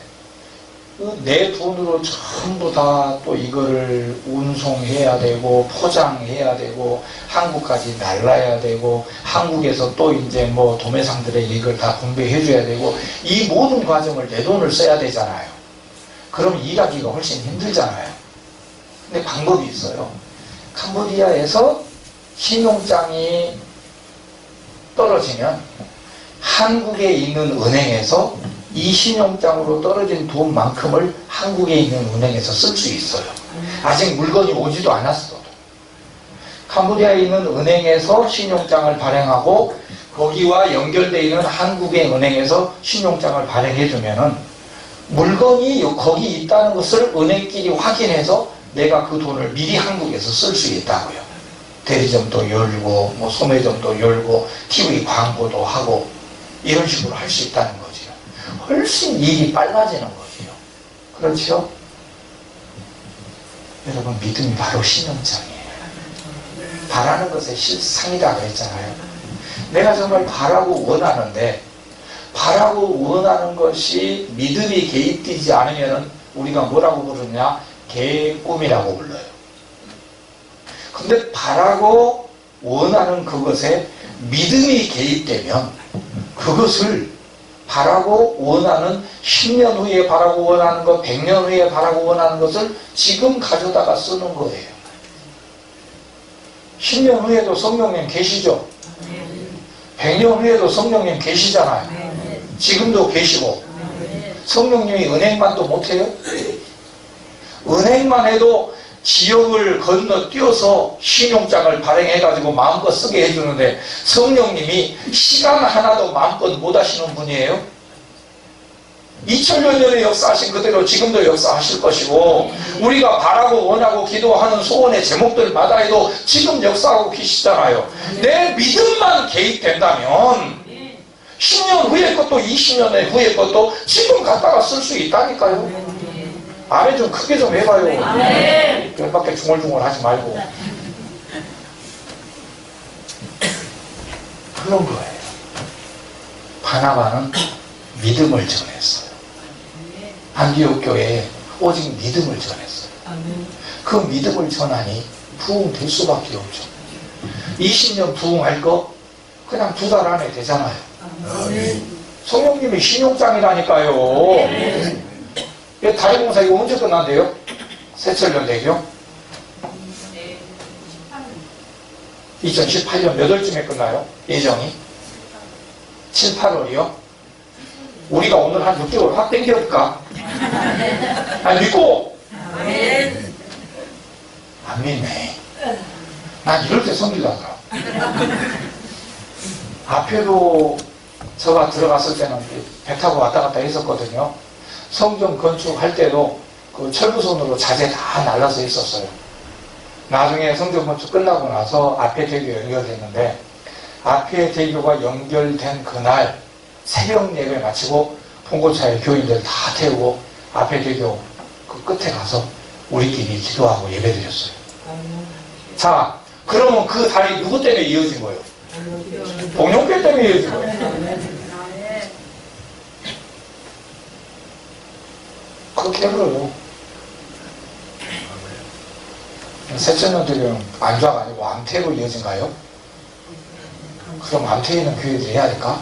내 돈으로 전부 다 또 이거를 운송해야 되고 포장해야 되고 한국까지 날라야 되고 한국에서 또 이제 뭐 도매상들에게 이걸 다 분배해 줘야 되고 이 모든 과정을 내 돈을 써야 되잖아요. 그럼 일하기가 훨씬 힘들잖아요. 근데 방법이 있어요. 캄보디아에서 신용장이 떨어지면 한국에 있는 은행에서 이 신용장으로 떨어진 돈만큼을 한국에 있는 은행에서 쓸 수 있어요. 아직 물건이 오지도 않았어. 캄보디아에 있는 은행에서 신용장을 발행하고 거기와 연결되어 있는 한국의 은행에서 신용장을 발행해 주면은 물건이 거기 있다는 것을 은행끼리 확인해서 내가 그 돈을 미리 한국에서 쓸 수 있다고요. 대리점도 열고 뭐 소매점도 열고 TV 광고도 하고 이런 식으로 할 수 있다는 거지요. 훨씬 일이 빨라지는 거지요. 그렇죠? 여러분, 믿음이 바로 신용장이에요. 바라는 것의 실상이다 그랬잖아요. 내가 정말 바라고 원하는데 바라고 원하는 것이 믿음이 개입되지 않으면 우리가 뭐라고 부르냐? 개의 꿈이라고 불러요. 근데 바라고 원하는 그것에 믿음이 개입되면 그것을 바라고 원하는 10년 후에 바라고 원하는 것, 100년 후에 바라고 원하는 것을 지금 가져다가 쓰는 거예요. 10년 후에도 성령님 계시죠? 100년 후에도 성령님 계시잖아요. 지금도 계시고. 성령님이 은행만도 못해요? 은행만 해도 지역을 건너뛰어서 신용장을 발행해가지고 마음껏 쓰게 해주는데 성령님이 시간 하나도 마음껏 못 하시는 분이에요. 2000년 전에 역사하신 그대로 지금도 역사하실 것이고 우리가 바라고 원하고 기도하는 소원의 제목들마다 해도 지금 역사하고 계시잖아요. 내 믿음만 개입된다면 10년 후의 것도 20년 후의 것도 지금 갖다가 쓸 수 있다니까요. 아멘 좀 크게 좀 해봐요. 아멘. 열받게 중얼중얼 하지 말고. 그런 거예요. 바나바는 믿음을 전했어요. 안디옥 교회에 오직 믿음을 전했어요. 그 믿음을 전하니 부흥될 수밖에 없죠. 20년 부흥할 거 그냥 2달 안에 되잖아요. 성령님이 신용장이라니까요. 다리공사 이거 언제 끝난대요? 새철년 대교? 2018년 몇 월쯤에 끝나요? 예정이? 7, 8월이요? 우리가 오늘 한 6개월 확 땡겨볼까? 안 믿고? 안 믿네. 난 이럴 때 성질나더라. 앞에도 제가 들어갔을 때는 배 타고 왔다 갔다 했었거든요. 성전 건축할 때도 그 철부선으로 자재 다 날라서 있었어요. 나중에 성전 건축 끝나고 나서 앞에 대교 연결됐는데 앞에 대교가 연결된 그날 새벽 예배 마치고 봉고차에 교인들 다 태우고 앞에 대교 그 끝에 가서 우리끼리 기도하고 예배 드렸어요. 자, 그러면 그 달이 누구 때문에 이어진 거예요? 봉용교 때문에 이어진 거예요. 그렇게 해버려요. 새천년들은 안좌가 아니고 암태로 이어진가요? 그럼 암태에 있는 교회들이 해야 될까?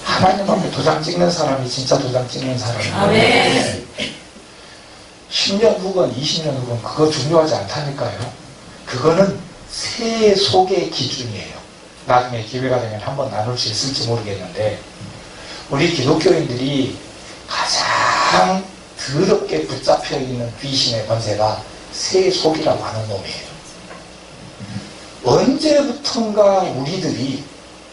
하나님 앞에 도장 찍는 사람이 진짜 도장 찍는 사람이에요. 10년 후건 20년 후건 그거 중요하지 않다니까요. 그거는 새 속의 기준이에요. 나중에 기회가 되면 한번 나눌 수 있을지 모르겠는데 우리 기독교인들이 가장 더럽게 붙잡혀 있는 귀신의 권세가 새 속이라고 하는 놈이에요. 언제부턴가 우리들이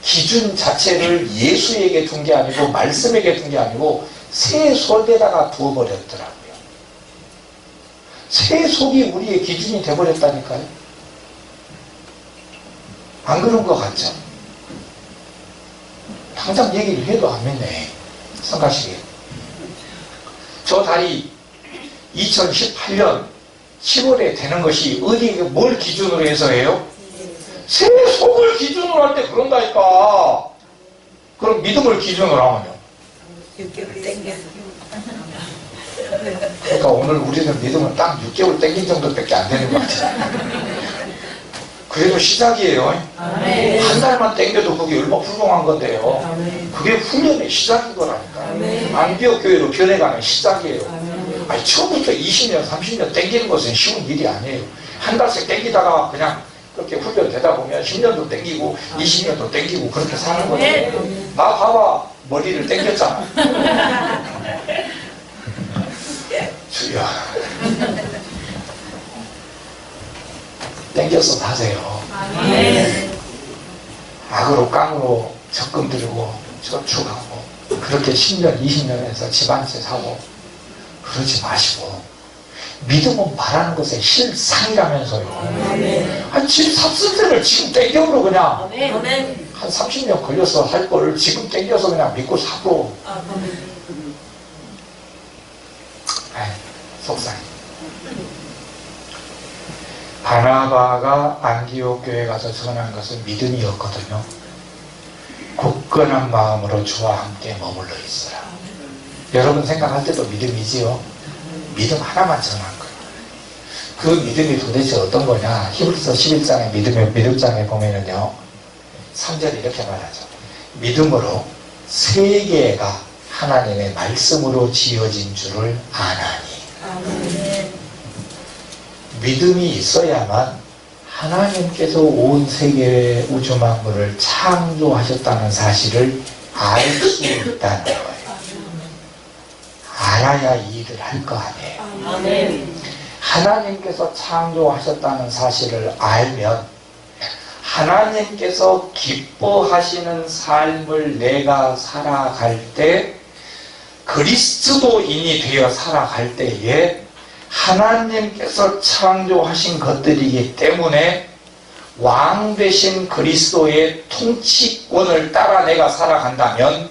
기준 자체를 예수에게 둔 게 아니고 말씀에게 둔 게 아니고 새 속에다가 두어버렸더라고요. 새 속이 우리의 기준이 돼버렸다니까요. 안 그런 것 같죠? 항상 얘기를 해도 안 믿네. 성가시게. 저 달이 2018년 10월에 되는 것이 뭘 기준으로 해서 해요? 세속을 기준으로 할 때 그런다니까. 그럼 믿음을 기준으로 하면요. 6개월 땡겨서. 그러니까 오늘 우리는 믿음은 딱 6개월 땡긴 정도밖에 안 되는 것 같아요. 그래도 시작이에요. 아멘. 한 달만 땡겨도 그게 얼마나 훌륭한 건데요. 아멘. 그게 훈련의 시작인 거라니까. 아멘. 안디옥 교회로 변해가는 시작이에요. 아멘. 아니, 처음부터 20년, 30년 땡기는 것은 쉬운 일이 아니에요. 한 달씩 땡기다가 그냥 그렇게 훈련되다 보면 10년도 땡기고 20년도 땡기고 그렇게 사는 거예요. 나 봐봐. 머리를 땡겼잖아. 주여. 땡겨서 다세요. 아멘. 악으로 깡으로 적금 들고 저축하고 그렇게 10년, 20년 해서 집 한 채 사고 그러지 마시고 믿음은 말하는 것의 실상이라면서요. 아멘. 아니 집 샀을 때를 지금 땡겨로 그냥 아멘. 한 30년 걸려서 할 거를 지금 땡겨서 그냥 믿고 사고. 아멘. 아이, 속상해. 바나바가 안디옥 교회에 가서 전한 것은 믿음이었거든요. 굳건한 마음으로 주와 함께 머물러 있으라. 여러분 생각할 때도 믿음이지요. 믿음 하나만 전한 거예요. 그 믿음이 도대체 어떤 거냐. 히브리서 11장의 믿음장에 보면은요. 3절에 이렇게 말하죠. 믿음으로 세계가 하나님의 말씀으로 지어진 줄을 아나니. 아멘. 믿음이 있어야만 하나님께서 온 세계의 우주 만물을 창조하셨다는 사실을 알 수 있다는 거예요. 알아야 이 일을 할 거 아니에요. 아멘. 하나님께서 창조하셨다는 사실을 알면 하나님께서 기뻐하시는 삶을 내가 살아갈 때 그리스도인이 되어 살아갈 때에 하나님께서 창조하신 것들이기 때문에 왕 되신 그리스도의 통치권을 따라 내가 살아간다면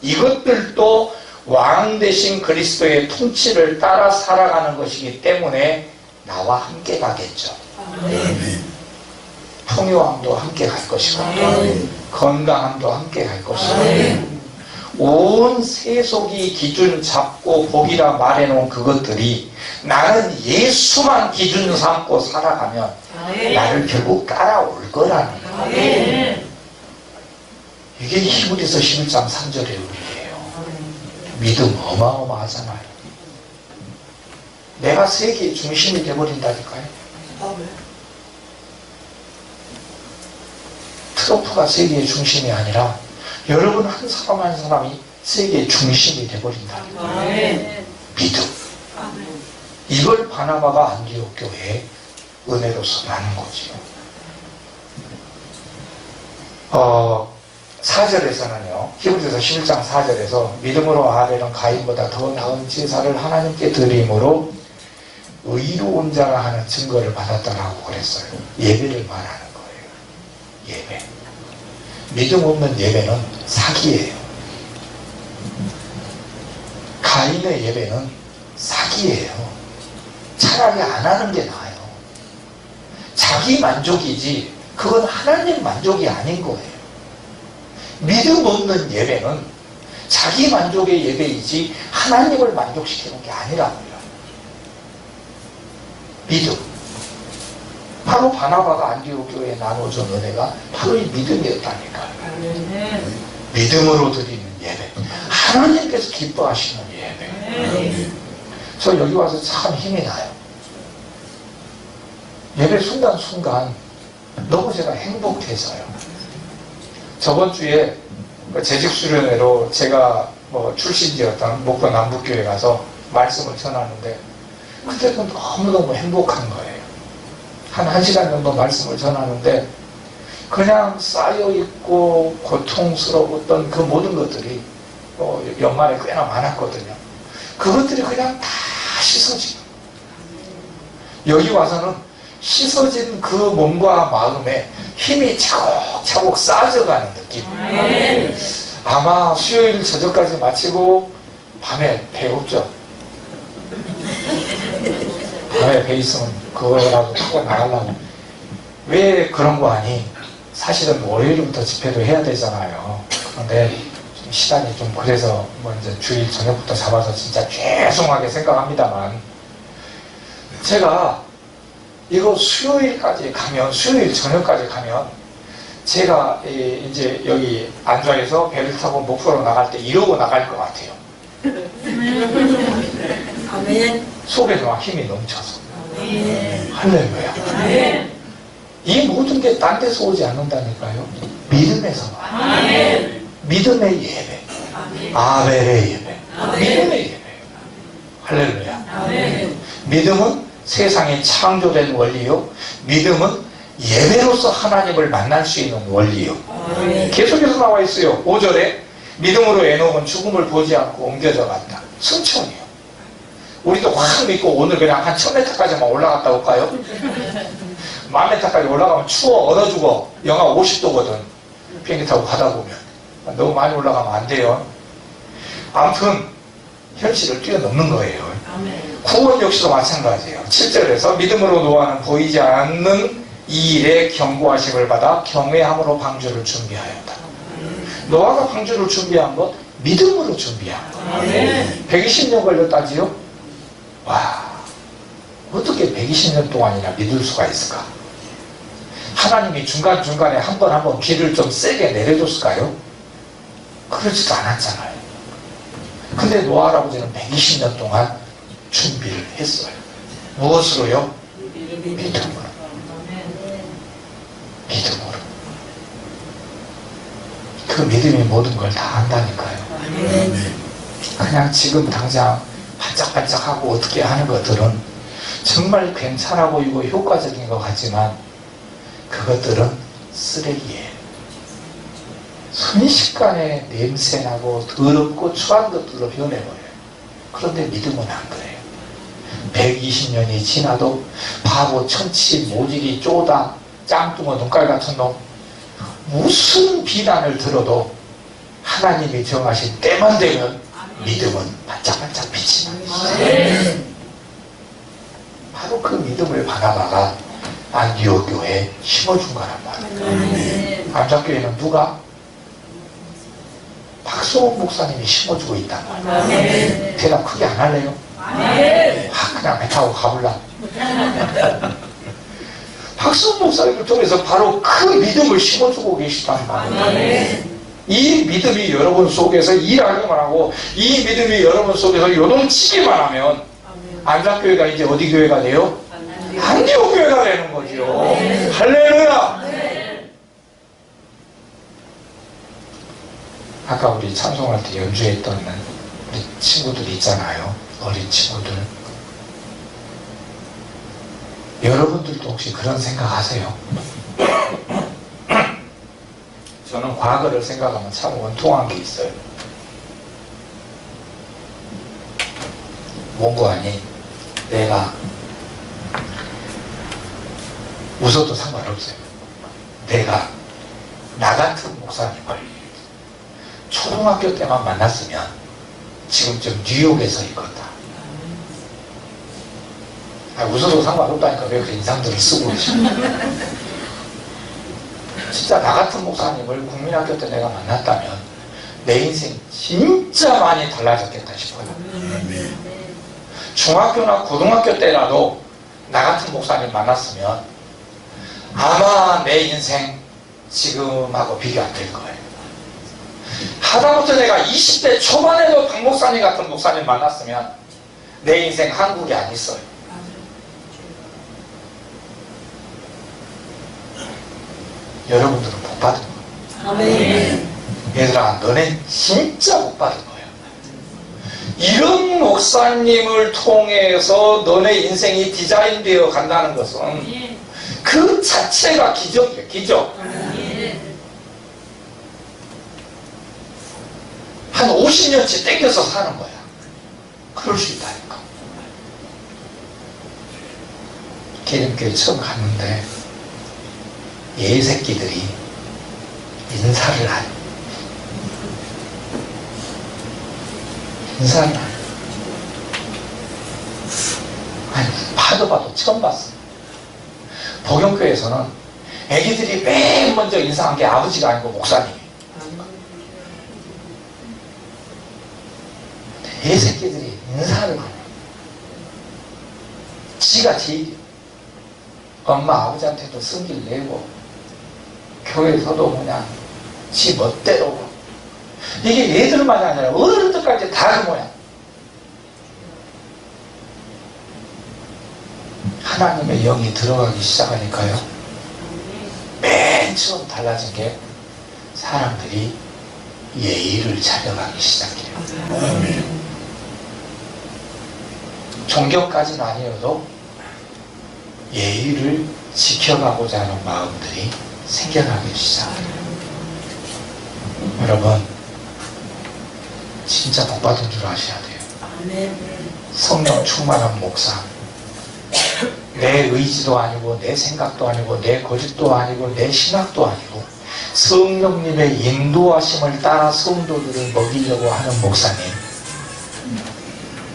이것들도 왕 되신 그리스도의 통치를 따라 살아가는 것이기 때문에 나와 함께 가겠죠. 아멘. 풍요함도 함께 갈 것이고 아멘. 건강함도 함께 갈 것이고 아멘. 온 세속이 기준 잡고 복이라 말해놓은 그것들이 나는 예수만 기준 삼고 살아가면 아멘. 나를 결국 따라올 거라는 거예요. 아멘. 이게 히브리서 11장 3절의 의미예요. 믿음 어마어마하잖아요. 내가 세계의 중심이 되어버린다니까요. 트럼프가 세계의 중심이 아니라 여러분 한 사람 한 사람이 세계의 중심이 되어버린다니까요. 아멘. 믿음. 이걸 바나바가 안디옥 교회에 은혜로서 나눈 거지요. 4절에서는요, 히브리서 11장 4절에서 믿음으로 아벨은 가인보다 더 나은 제사를 하나님께 드림으로 의로운 자라 하는 증거를 받았다라고 그랬어요. 예배를 말하는 거예요. 예배. 믿음 없는 예배는 사기예요. 가인의 예배는 사기예요. 차라리 안 하는 게 나아요. 자기 만족이지 그건 하나님 만족이 아닌 거예요. 믿음 없는 예배는 자기 만족의 예배이지 하나님을 만족시키는 게 아니라고요. 믿음. 바로 바나바가 안디옥 교회에 나눠준 은혜가 바로 이 믿음이었다니까요. 아멘. 믿음으로 드리는 예배. 하나님께서 기뻐하시는 예배. 저 여기 와서 참 힘이 나요. 예배 순간순간 너무 제가 행복해서요. 저번 주에 재직 수련회로 제가 출신지였던 목포 남북교회 가서 말씀을 전하는데 그때도 너무너무 행복한 거예요. 한 1시간 정도 말씀을 전하는데 그냥 쌓여있고 고통스러웠던 그 모든 것들이 연말에 꽤나 많았거든요. 그것들이 그냥 다 씻어지고 여기 와서는 씻어진 그 몸과 마음에 힘이 차곡차곡 쌓여가는 느낌. 아마 수요일 저녁까지 마치고 밤에 배 없죠. 밤에 배 있으면 그거라도 타고 나가려고. 왜 그런 거 아니? 사실은 월요일부터 집회도 해야 되잖아요. 그런데 좀 시간이 좀 그래서 뭐 이제 주일 저녁부터 잡아서 진짜 죄송하게 생각합니다만, 제가 이거 수요일까지 가면, 수요일 저녁까지 가면 제가 이제 여기 안좌에서 배를 타고 목포로 나갈 때 이러고 나갈 것 같아요. 아멘. 속에서 막 힘이 넘쳐서. 아멘. 할렐루야. 아멘. 이 모든 게 딴 데서 오지 않는다니까요. 믿음에서 와. 아멘. 믿음의 예배. 아멘. 아벨의 예배. 아멘. 믿음의 예배. 할렐루야. 아멘. 믿음은 세상에 창조된 원리요. 믿음은 예배로서 하나님을 만날 수 있는 원리요. 아멘. 계속해서 나와 있어요. 5절에 믿음으로 에녹은 죽음을 보지 않고 옮겨져 갔다. 승천이요. 우리도 확 믿고 오늘 그냥 한 1000m까지만 올라갔다 올까요? 10,000m까지 올라가면 추워 얼어 죽어. 영하 50도거든. 비행기 타고 가다 보면. 너무 많이 올라가면 안 돼요. 아무튼 현실을 뛰어넘는 거예요. 아멘. 구원 역시도 마찬가지예요. 7절에서 믿음으로 노아는 보이지 않는 이 일에 경고하심을 받아 경외함으로 방주를 준비하였다. 노아가 방주를 준비한 것 믿음으로 준비한 것. 아멘. 120년 걸렸다지요? 와, 어떻게 120년 동안이나 믿을 수가 있을까? 하나님이 중간중간에 한 번 비를 좀 세게 내려줬을까요? 그러지도 않았잖아요. 근데 노아 할아버지는 120년 동안 준비를 했어요. 무엇으로요? 믿음으로. 믿음으로. 그 믿음이 모든 걸 다 한다니까요. 그냥 지금 당장 반짝반짝하고 어떻게 하는 것들은 정말 괜찮아 보이고 효과적인 것 같지만 그것들은 쓰레기예요. 순식간에 냄새나고 더럽고 추한 것들로 변해버려요. 그런데 믿음은 안 그래요. 120년이 지나도 바보, 천치, 모질이, 쪼다, 짱뚱어, 눈깔 같은 놈 무슨 비난을 들어도 하나님이 정하신 때만 되면 믿음은 반짝반짝 빛이 나요. 바로 그 믿음을 바나바가 안디옥 교회에 심어준 거란 말이에요. 안장교회는 누가? 박수홍 목사님이 심어주고 있단 말이에요. 대답 크게 안 할래요? 그냥 배 타고 가볼라. 박수홍 목사님을 통해서 바로 그 믿음을 심어주고 계시단 말이에요. 이 믿음이 여러분 속에서 일하기만 하고 이 믿음이 여러분 속에서 요동치기만 하면 안장교회가 이제 어디 교회가 돼요? 안디옥 교회가 되는 거죠. 할렐루야. 아까 우리 찬송할 때 연주했던 우리 친구들 있잖아요. 어린 친구들. 여러분들도 혹시 그런 생각하세요? 저는 과거를 생각하면 참 원통한 게 있어요. 뭔고 하니 내가 웃어도 상관없어요. 내가 나 같은 목사님을 초등학교 때만 만났으면 지금쯤 뉴욕에서 있겠다. 웃어도 상관없다니까 왜 그런 인상들을 쓰고 계셔. 진짜 나 같은 목사님을 국민학교 때 내가 만났다면 내 인생 진짜 많이 달라졌겠다 싶어요. 중학교나 고등학교 때라도 나 같은 목사님 만났으면 아마 내 인생 지금하고 비교 안 될 거예요. 하다못해 내가 20대 초반에도 박 목사님 같은 목사님 만났으면 내 인생 한국에 안 있어요. 여러분들은 복 받은 거예요. 아멘. 얘들아, 너네 진짜 복 받은 거예요. 이런 목사님을 통해서 너네 인생이 디자인되어 간다는 것은 그 자체가 기적이에요. 기적. 한 50년치 땡겨서 사는 거야. 그럴 수 있다니까. 기름교회 처음 갔는데 예새끼들이 인사를 인사를 안 해요. 아니, 봐도 처음 봤어요. 복영교회에서는 애기들이 맨 먼저 인사한 게 아버지가 아니고 목사님이에요. 애 새끼들이 인사를 안 해요. 지가 제일 엄마 아버지한테도 승기를 내고 교회에서도 그냥 지 멋대로. 이게 애들만이 아니라 어른들까지 다 그 모양. 하나님의 영이 들어가기 시작하니까요, 맨 처음 달라진 게 사람들이 예의를 차려가기 시작해요. 종교까지는 아니어도 예의를 지켜가고자 하는 마음들이 생겨나기 시작해요. 여러분, 진짜 복받은 줄 아셔야 돼요. 성령 충만한 목사, 내 의지도 아니고 내 생각도 아니고 내 고집도 아니고 내 신학도 아니고 성령님의 인도하심을 따라 성도들을 먹이려고 하는 목사님,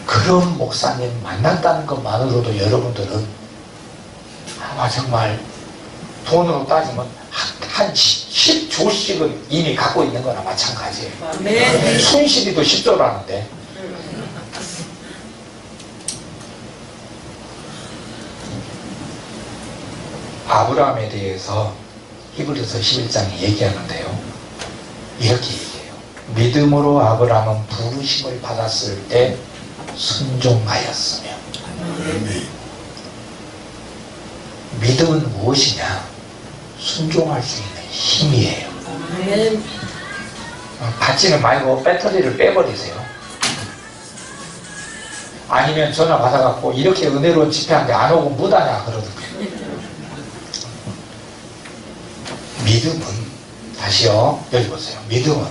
그런 목사님 만났다는 것만으로도 여러분들은 아마 정말 돈으로 따지면 한 10조씩은 이미 갖고 있는 거나 마찬가지예요. 순실이도 10조라는데. 아브라함에 대해서 히브리서 11장이 얘기하는데요, 이렇게 얘기해요. 믿음으로 아브라함은 부르심을 받았을 때 순종하였으며. 믿음은 무엇이냐? 순종할 수 있는 힘이에요. 받지는 말고 배터리를 빼버리세요. 아니면 전화 받아갖고 이렇게 은혜로운 집회하는데 안 오고 못하냐 그러던데. 믿음은, 다시요, 여기 보세요. 믿음은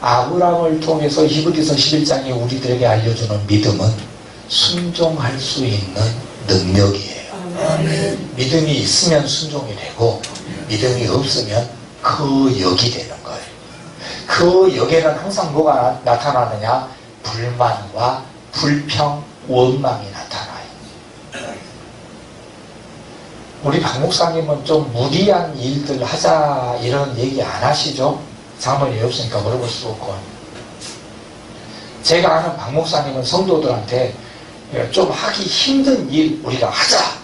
아브라함을 통해서 히브리서 11장이 우리들에게 알려주는 믿음은 순종할 수 있는 능력이에요. 믿음이 있으면 순종이 되고 믿음이 없으면 그 역이 되는 거예요. 그 역에는 항상 뭐가 나타나느냐? 불만과 불평, 원망이 나타나요. 우리 박 목사님은 좀 무리한 일들 하자 이런 얘기 안 하시죠? 장로님이 없으니까 물어볼 수 없고. 제가 아는 박 목사님은 성도들한테 좀 하기 힘든 일 우리가 하자,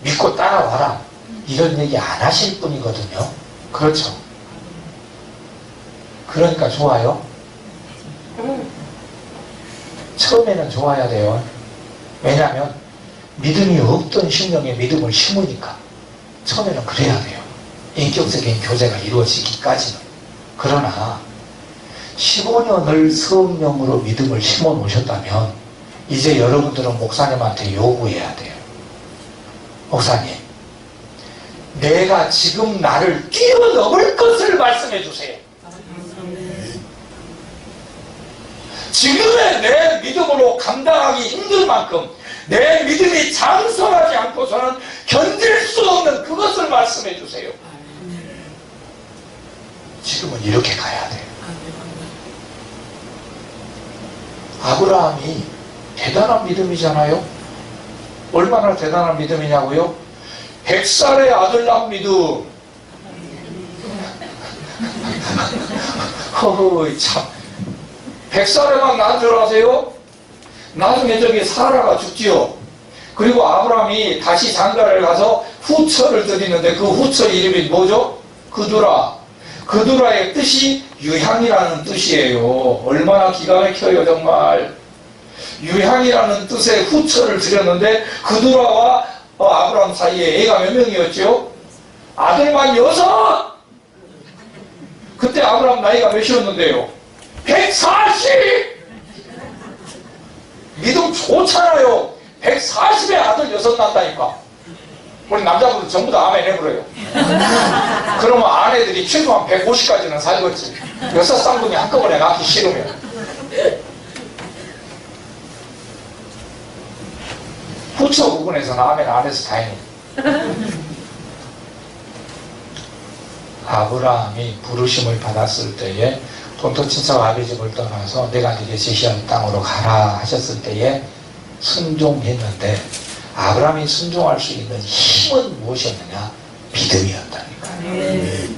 믿고 따라와라, 이런 얘기 안 하실 분이거든요. 그렇죠? 그러니까 좋아요. 처음에는 좋아야 돼요. 왜냐하면 믿음이 없던 심령에 믿음을 심으니까 처음에는 그래야 돼요. 인격적인 교제가 이루어지기까지는. 그러나 15년을 성령으로 믿음을 심어 놓으셨다면 이제 여러분들은 목사님한테 요구해야 돼요. 목사님, 내가 지금 나를 뛰어넘을 것을 말씀해 주세요. 지금의 내 믿음으로 감당하기 힘들 만큼 내 믿음이 장성하지 않고서는 견딜 수 없는 그것을 말씀해 주세요. 지금은 이렇게 가야 돼요. 아브라함이 대단한 믿음이잖아요. 얼마나 대단한 믿음이냐고요? 100살의 아들 낳은 믿음. 허허, 참. 100살에만 낳은 줄 아세요? 나중에 저기 사라가 죽지요. 그리고 아브라함이 다시 장가를 가서 후처를 드리는데 그 후처 이름이 뭐죠? 그두라. 그두라의 뜻이 유향이라는 뜻이에요. 얼마나 기가 막혀요 정말. 유향이라는 뜻의 후처를 드렸는데 그두라와 아브라함 사이에 애가 몇 명이었죠? 아들만 6! 그때 아브라함 나이가 몇이었는데요? 140! 믿음 좋잖아요. 140의 아들 6 낳는다니까. 우리 남자분들 전부 다 아멘 해버려요. 그러면 아내들이 최소한 150까지는 살겠지. 6 쌍둥이 한꺼번에 낳기 싫으면. 후처 부분에서는 아멘 안 해서 다행이에요. 아브라함이 부르심을 받았을 때에 본토 친척 아비집을 떠나서 내가 네게 지시한 땅으로 가라 하셨을 때에 순종했는데 아브라함이 순종할 수 있는 힘은 무엇이었느냐? 믿음이었다니까요.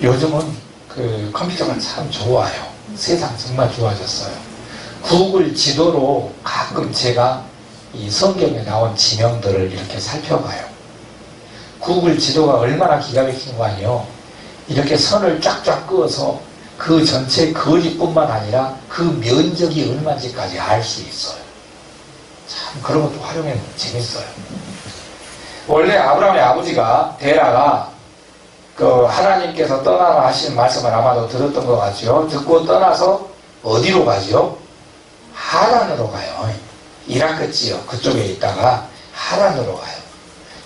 요즘은 그 컴퓨터가 참 좋아요. 세상 정말 좋아졌어요. 구글 지도로 가끔 제가 이 성경에 나온 지명들을 이렇게 살펴봐요. 구글 지도가 얼마나 기가 막힌 거 아니에요. 이렇게 선을 쫙쫙 그어서 그 전체 거리뿐만 아니라 그 면적이 얼마인지까지 알 수 있어요. 참 그런 것도 활용해보면 재밌어요. 원래 아브라함의 아버지가 데라가 그 하나님께서 떠나라 하신 말씀을 아마도 들었던 것 같죠. 듣고 떠나서 어디로 가죠? 하란으로 가요. 이라크 지역 그쪽에 있다가 하란으로 가요.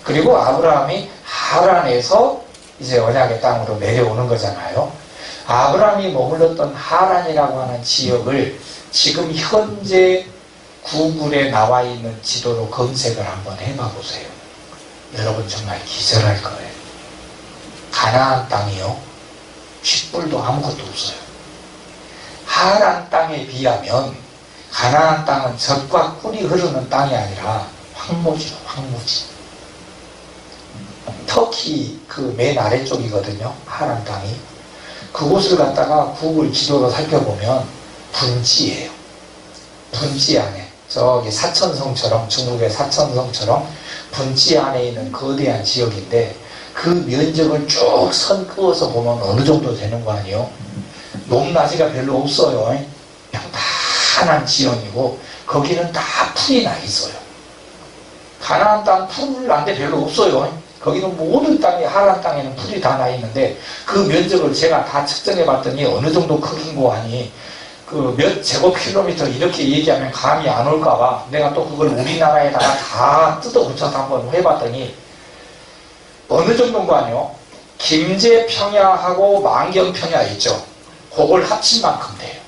그리고 아브라함이 하란에서 이제 언약의 땅으로 내려오는 거잖아요. 아브라함이 머물렀던 하란이라고 하는 지역을 지금 현재 구글에 나와 있는 지도로 검색을 한번 해봐 보세요. 여러분 정말 기절할 거예요. 가나안 땅이요. 칡불도 아무것도 없어요. 하란 땅에 비하면 가나안 땅은 젖과 꿀이 흐르는 땅이 아니라 황무지요. 황무지. 터키 그 맨 아래쪽이거든요. 하란 땅이. 그곳을 갖다가 구글 지도로 살펴보면 분지예요. 분지 안에 저기 사천성처럼 중국의 사천성처럼 분지 안에 있는 거대한 지역인데 그 면적을 쭉 선 그어서 보면 어느 정도 되는 거 아니에요? 높낮이가 별로 없어요. 평탄한 지형이고 거기는 다 풀이 나 있어요. 가나안 땅 풀 난데 별로 없어요. 거기는 모든 땅이 하란 땅에는 풀이 다 나 있는데 그 면적을 제가 다 측정해 봤더니 어느 정도 크긴 거 아니 그 몇 제곱킬로미터 이렇게 얘기하면 감이 안 올까봐 내가 또 그걸 우리나라에다가 다 뜯어 붙여서 한번 해봤더니 어느 정도인 거 아니요? 김제평야하고 만경평야 있죠? 그걸 합친 만큼 돼요.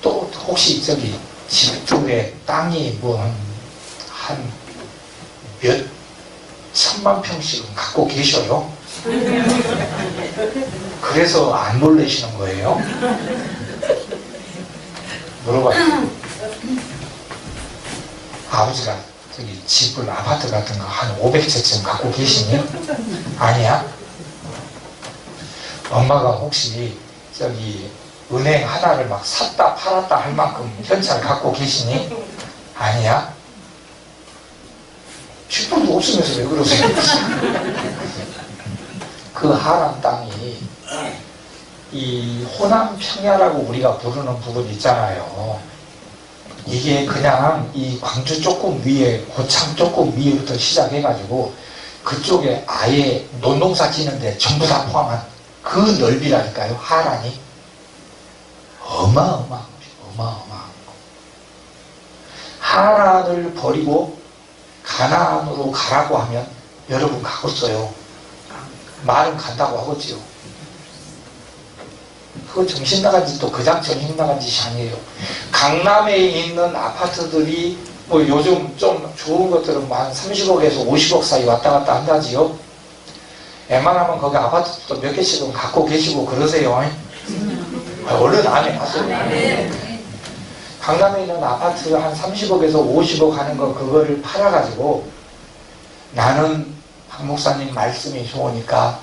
또 혹시 저기 집 쪽에 땅이 뭐 한 몇 천만 평씩은 갖고 계셔요? 그래서 안 놀라시는 거예요? 물어봐요. 아버지가 저기 집을 아파트 같은 거 한 500채쯤 갖고 계시니? 아니야? 엄마가 혹시 저기 은행 하나를 막 샀다 팔았다 할 만큼 현찰 갖고 계시니? 아니야? 슈퍼도 없으면서 왜 그러세요? 그 하란 땅이 이 호남 평야라고 우리가 부르는 부분 있잖아요. 이게 그냥 이 광주 조금 위에 고창 조금 위에부터 시작해가지고 그쪽에 아예 논농사 지는데 전부 다 포함한 그 넓이라니까요. 하란이 어마어마한 거. 하란을 버리고 가나안으로 가라고 하면 여러분 가겠어요. 말은 간다고 하겠지요. 그거 정신 나간 짓도 그냥 정신 나간 짓이 아니에요. 강남에 있는 아파트들이 뭐 요즘 좀 좋은 것들은 한 30억에서 50억 사이 왔다 갔다 한다지요. 웬만하면 거기 아파트도 몇 개씩은 갖고 계시고 그러세요. 얼른 안 해봤어요. 강남에 있는 아파트 한 30억에서 50억 하는 거 그거를 팔아가지고 나는 박 목사님 말씀이 좋으니까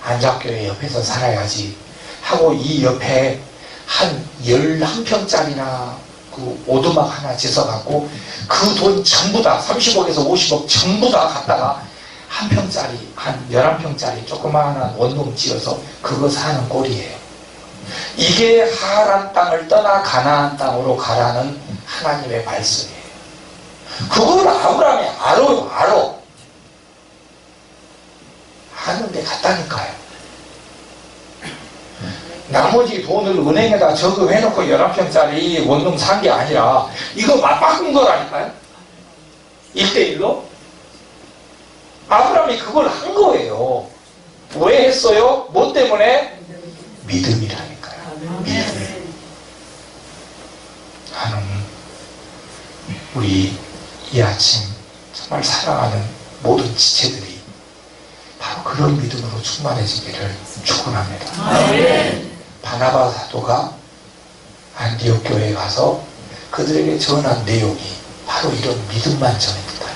안작교회 옆에서 살아야지 하고 이 옆에 한 11평짜리나 그 오두막 하나 짓어갖고 그 돈 전부 다 30억에서 50억 전부 다 갖다가 한 평짜리 한 11평짜리 조그마한 원룸 지어서 그거 사는 꼴이에요. 이게 하란 땅을 떠나 가나안 땅으로 가라는 하나님의 말씀이에요. 그걸 아브라함이 알아. 하는데 갔다니까요. 나머지 돈을 은행에다 저금해놓고 11평짜리 원룸 산 게 아니라 이거 맞바꾼 거라니까요. 1대1로. 아브라함이 그걸 한 거예요. 왜 했어요? 뭐 때문에? 믿음이라니까요. 믿음. 하나님, 우리 이 아침 정말 사랑하는 모든 지체들이 바로 그런 믿음으로 충만해지기를 축원합니다. 아멘. 바나바 사도가 안디옥 교회에 가서 그들에게 전한 내용이 바로 이런 믿음만 전했다.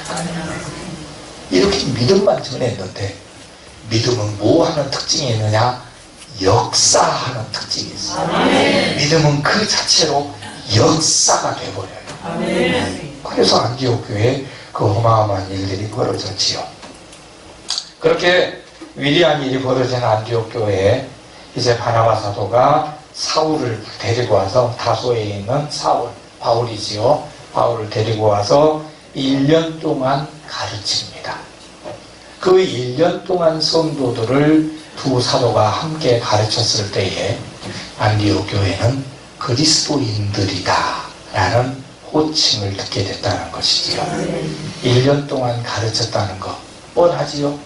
이렇게 믿음만 전했는데 믿음은 뭐 하는 특징이 있느냐? 역사하는 특징이 있어요. 아멘. 믿음은 그 자체로 역사가 돼버려요. 아멘. 그래서 안디옥 교회에 그 어마어마한 일들이 벌어졌지요. 그렇게 위대한 일이 벌어진 안디옥 교회에 이제 바나바 사도가 사울을 데리고 와서 다소에 있는 바울이지요. 바울을 데리고 와서 1년 동안 가르칩니다. 그 1년 동안 성도들을 두 사도가 함께 가르쳤을 때에 안디옥 교회는 그리스도인들이다 라는 호칭을 듣게 됐다는 것이지요. 1년 동안 가르쳤다는 거 뻔하지요.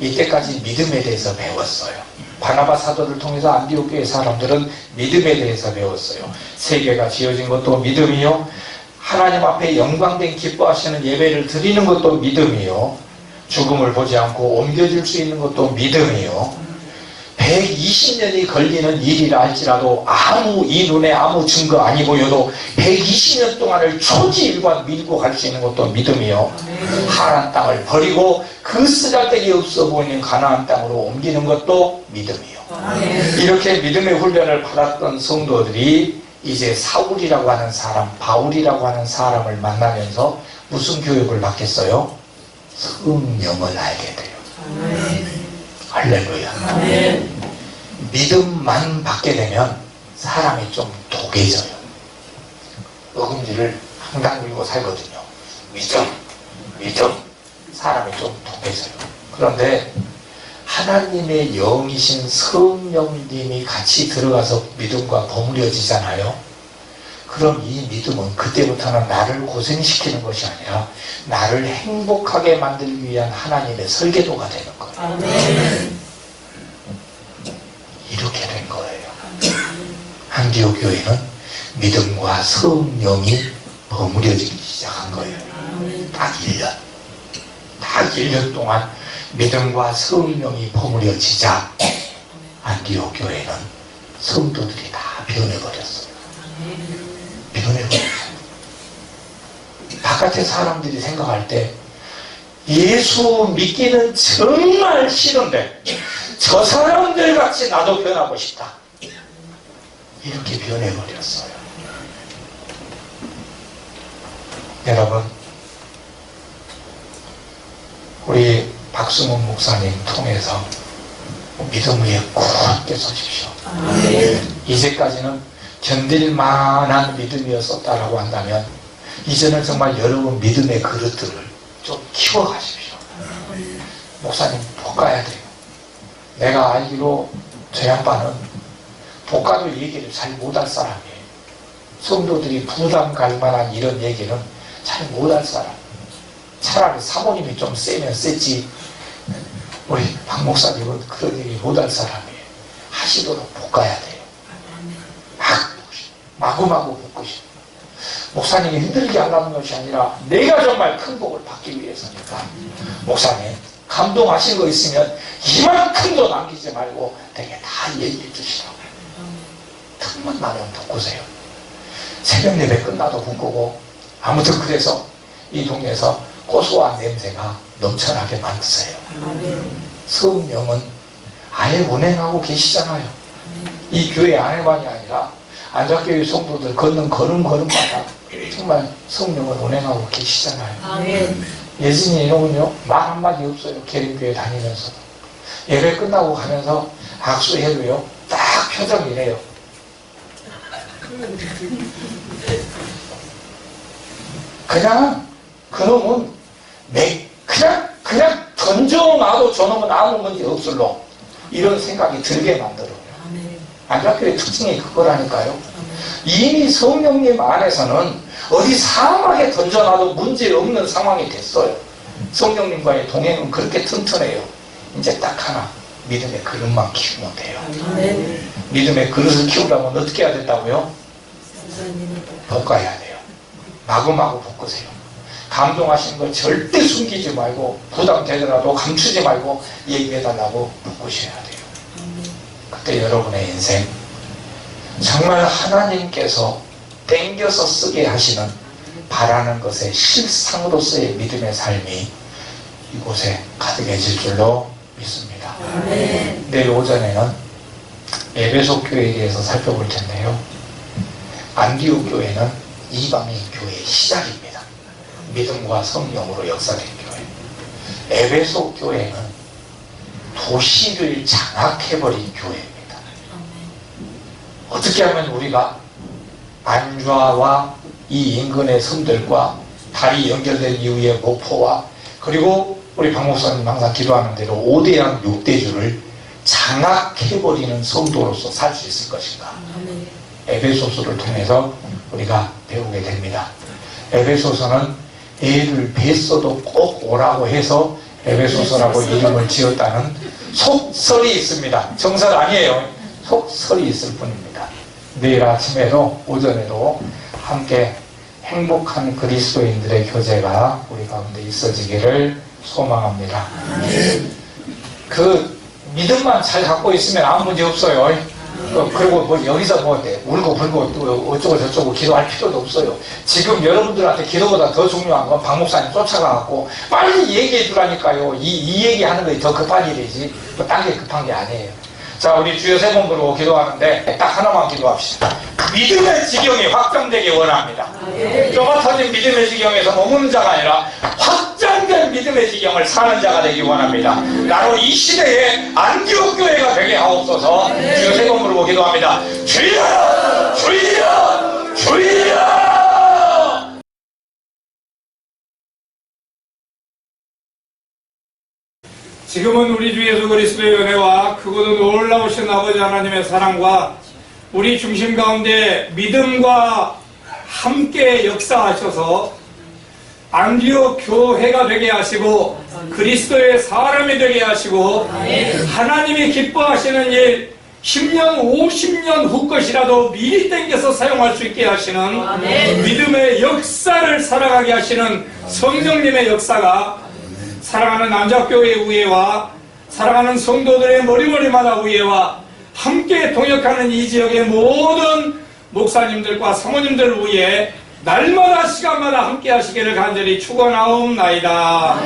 이때까지 믿음에 대해서 배웠어요. 바나바 사도를 통해서 안디옥 교회 사람들은 믿음에 대해서 배웠어요. 세계가 지어진 것도 믿음이요, 하나님 앞에 영광된 기뻐하시는 예배를 드리는 것도 믿음이요, 죽음을 보지 않고 옮겨질 수 있는 것도 믿음이요, 120년이 걸리는 일이라 할지라도 이 눈에 아무 증거 아니 보여도 120년 동안을 초지일관 밀고 갈 수 있는 것도 믿음이요, 하나님 땅을 버리고 그 쓰잘데기 없어 보이는 가나안 땅으로 옮기는 것도 믿음이요. 이렇게 믿음의 훈련을 받았던 성도들이 이제 사울이라고 하는 사람, 바울이라고 하는 사람을 만나면서 무슨 교육을 받겠어요? 성령을 알게 돼요. 할렐루야. 믿음만 받게 되면 사람이 좀 독해져요. 어금니를 항상 들고 살거든요. 믿음. 사람이 좀 독해져요. 그런데 하나님의 영이신 성령님이 같이 들어가서 믿음과 버무려지잖아요. 그럼 이 믿음은 그때부터는 나를 고생시키는 것이 아니라 나를 행복하게 만들기 위한 하나님의 설계도가 되는 거예요. 아멘. 이렇게 된 거예요. 안디옥 교회는 믿음과 성령이 버무려지기 시작한 거예요. 딱 1년 동안 믿음과 성령이 버무려지자 안디옥 교회는 성도들이 다 변해버렸어요. 바깥의 사람들이 생각할 때 예수 믿기는 정말 싫은데 저 사람들 같이 나도 변하고 싶다, 이렇게 변해버렸어요. 여러분, 우리 박승훈 목사님 통해서 믿음 위에 굳게 서십시오. 이제까지는 견딜만한 믿음이었었다라고 한다면 이제는 정말 여러분 믿음의 그릇들을 좀 키워가십시오. 목사님 볶아야 돼요. 내가 알기로 저 양반은 볶아도 얘기를 잘 못할 사람이에요. 성도들이 부담 갈 만한 이런 얘기는 잘 못할 사람. 차라리 사모님이 좀 세면 셌지, 우리 박 목사님은 그런 얘기 못할 사람이에요. 하시도록 볶아야 돼요. 마구마구 볶으시고, 목사님이 힘들게 하려는 것이 아니라 내가 정말 큰 복을 받기 위해서니까 목사님 감동하신 거 있으면 이만큼도 남기지 말고 되게 다 얘기해 주시라고. 틈만 나면 볶으세요. 새벽 예배 끝나도 볶고, 아무튼 그래서 이 동네에서 고소한 냄새가 넘쳐나게 만드세요. 성령은 아예 운행하고 계시잖아요. 이 교회 안에만이 아니라 안작교회 성도들 걷는 걸음마다 정말 성령을 운행하고 계시잖아요. 예진이 이놈은요 말 한마디 없어요. 계림교회 다니면서도 예배 끝나고 가면서 악수해도요 딱 표정이 이래요. 그냥 그놈은 그냥 던져놔도 저놈은 아무 문제 없을로, 이런 생각이 들게 만들어요. 안작교의 특징이 그거라니까요. 이미 성령님 안에서는 어디 사막에 던져놔도 문제없는 상황이 됐어요. 성령님과의 동행은 그렇게 튼튼해요. 이제 딱 하나, 믿음의 그릇만 키우면 돼요. 믿음의 그릇을 키우려면 어떻게 해야 된다고요? 볶아야 돼요. 마구마구 볶으세요. 감동하시는 거 절대 숨기지 말고 부담되더라도 감추지 말고 얘기해달라고 묻으셔야 돼요. 그때 여러분의 인생 정말 하나님께서 땡겨서 쓰게 하시는 바라는 것의 실상으로서의 믿음의 삶이 이곳에 가득해질 줄로 믿습니다. 내일 오전에는 에베소 교회에 대해서 살펴볼 텐데요. 안디옥 교회는 이방인 교회의 시작입니다. 믿음과 성령으로 역사된 교회. 에베소 교회는 도시를 장악해버린 교회입니다. 어떻게 하면 우리가 안주아와 이 인근의 섬들과 다리 연결된 이후에 목포와 그리고 우리 박 목사님 항상 기도하는 대로 5대양 6대주를 장악해버리는 성도로서 살 수 있을 것인가. 에베소서를 통해서 우리가 배우게 됩니다. 에베소서는 애를 뱄어도 꼭 오라고 해서 에베소서라고 이름을 지었다는 속설이 있습니다. 정설 아니에요. 속설이 있을 뿐입니다. 내일 아침에도 오전에도 함께 행복한 그리스도인들의 교제가 우리 가운데 있어지기를 소망합니다. 그 믿음만 잘 갖고 있으면 아무 문제 없어요. 그리고 뭐 여기서 뭐 울고 불고 또 어쩌고 저쩌고 기도할 필요도 없어요. 지금 여러분들한테 기도보다 더 중요한 건 박 목사님 쫓아가갖고 빨리 얘기해 주라니까요. 이 얘기하는 것이 더 급한 일이지 뭐 딴 게 급한 게 아니에요. 자, 우리 주여 세 번 부르고 기도하는데 딱 하나만 기도합시다. 믿음의 지경이 확정되기 원합니다. 좁아 터진 믿음의 지경에서 머무는 자가 아니라 확장된 믿음의 지경을 사는 자가 되기 원합니다. 나로 이 시대에 안디옥 교회가 되게 하옵소서. 주여 세 번 부르고 기도합니다. 주여! 주여! 주여! 지금은 우리 주 예수 그리스도의 은혜와 크고도 놀라우신 아버지 하나님의 사랑과 우리 중심 가운데 믿음과 함께 역사하셔서 안디옥 교회가 되게 하시고 그리스도의 사람이 되게 하시고 하나님이 기뻐하시는 일 10년 50년 후 것이라도 미리 땡겨서 사용할 수 있게 하시는 믿음의 역사를 살아가게 하시는 성령님의 역사가 사랑하는 남자교회 우회와 사랑하는 성도들의 머리머리마다 우회와 함께 동역하는 이 지역의 모든 목사님들과 사모님들 위해 날마다 시간마다 함께 하시기를 간절히 축원하옵나이다.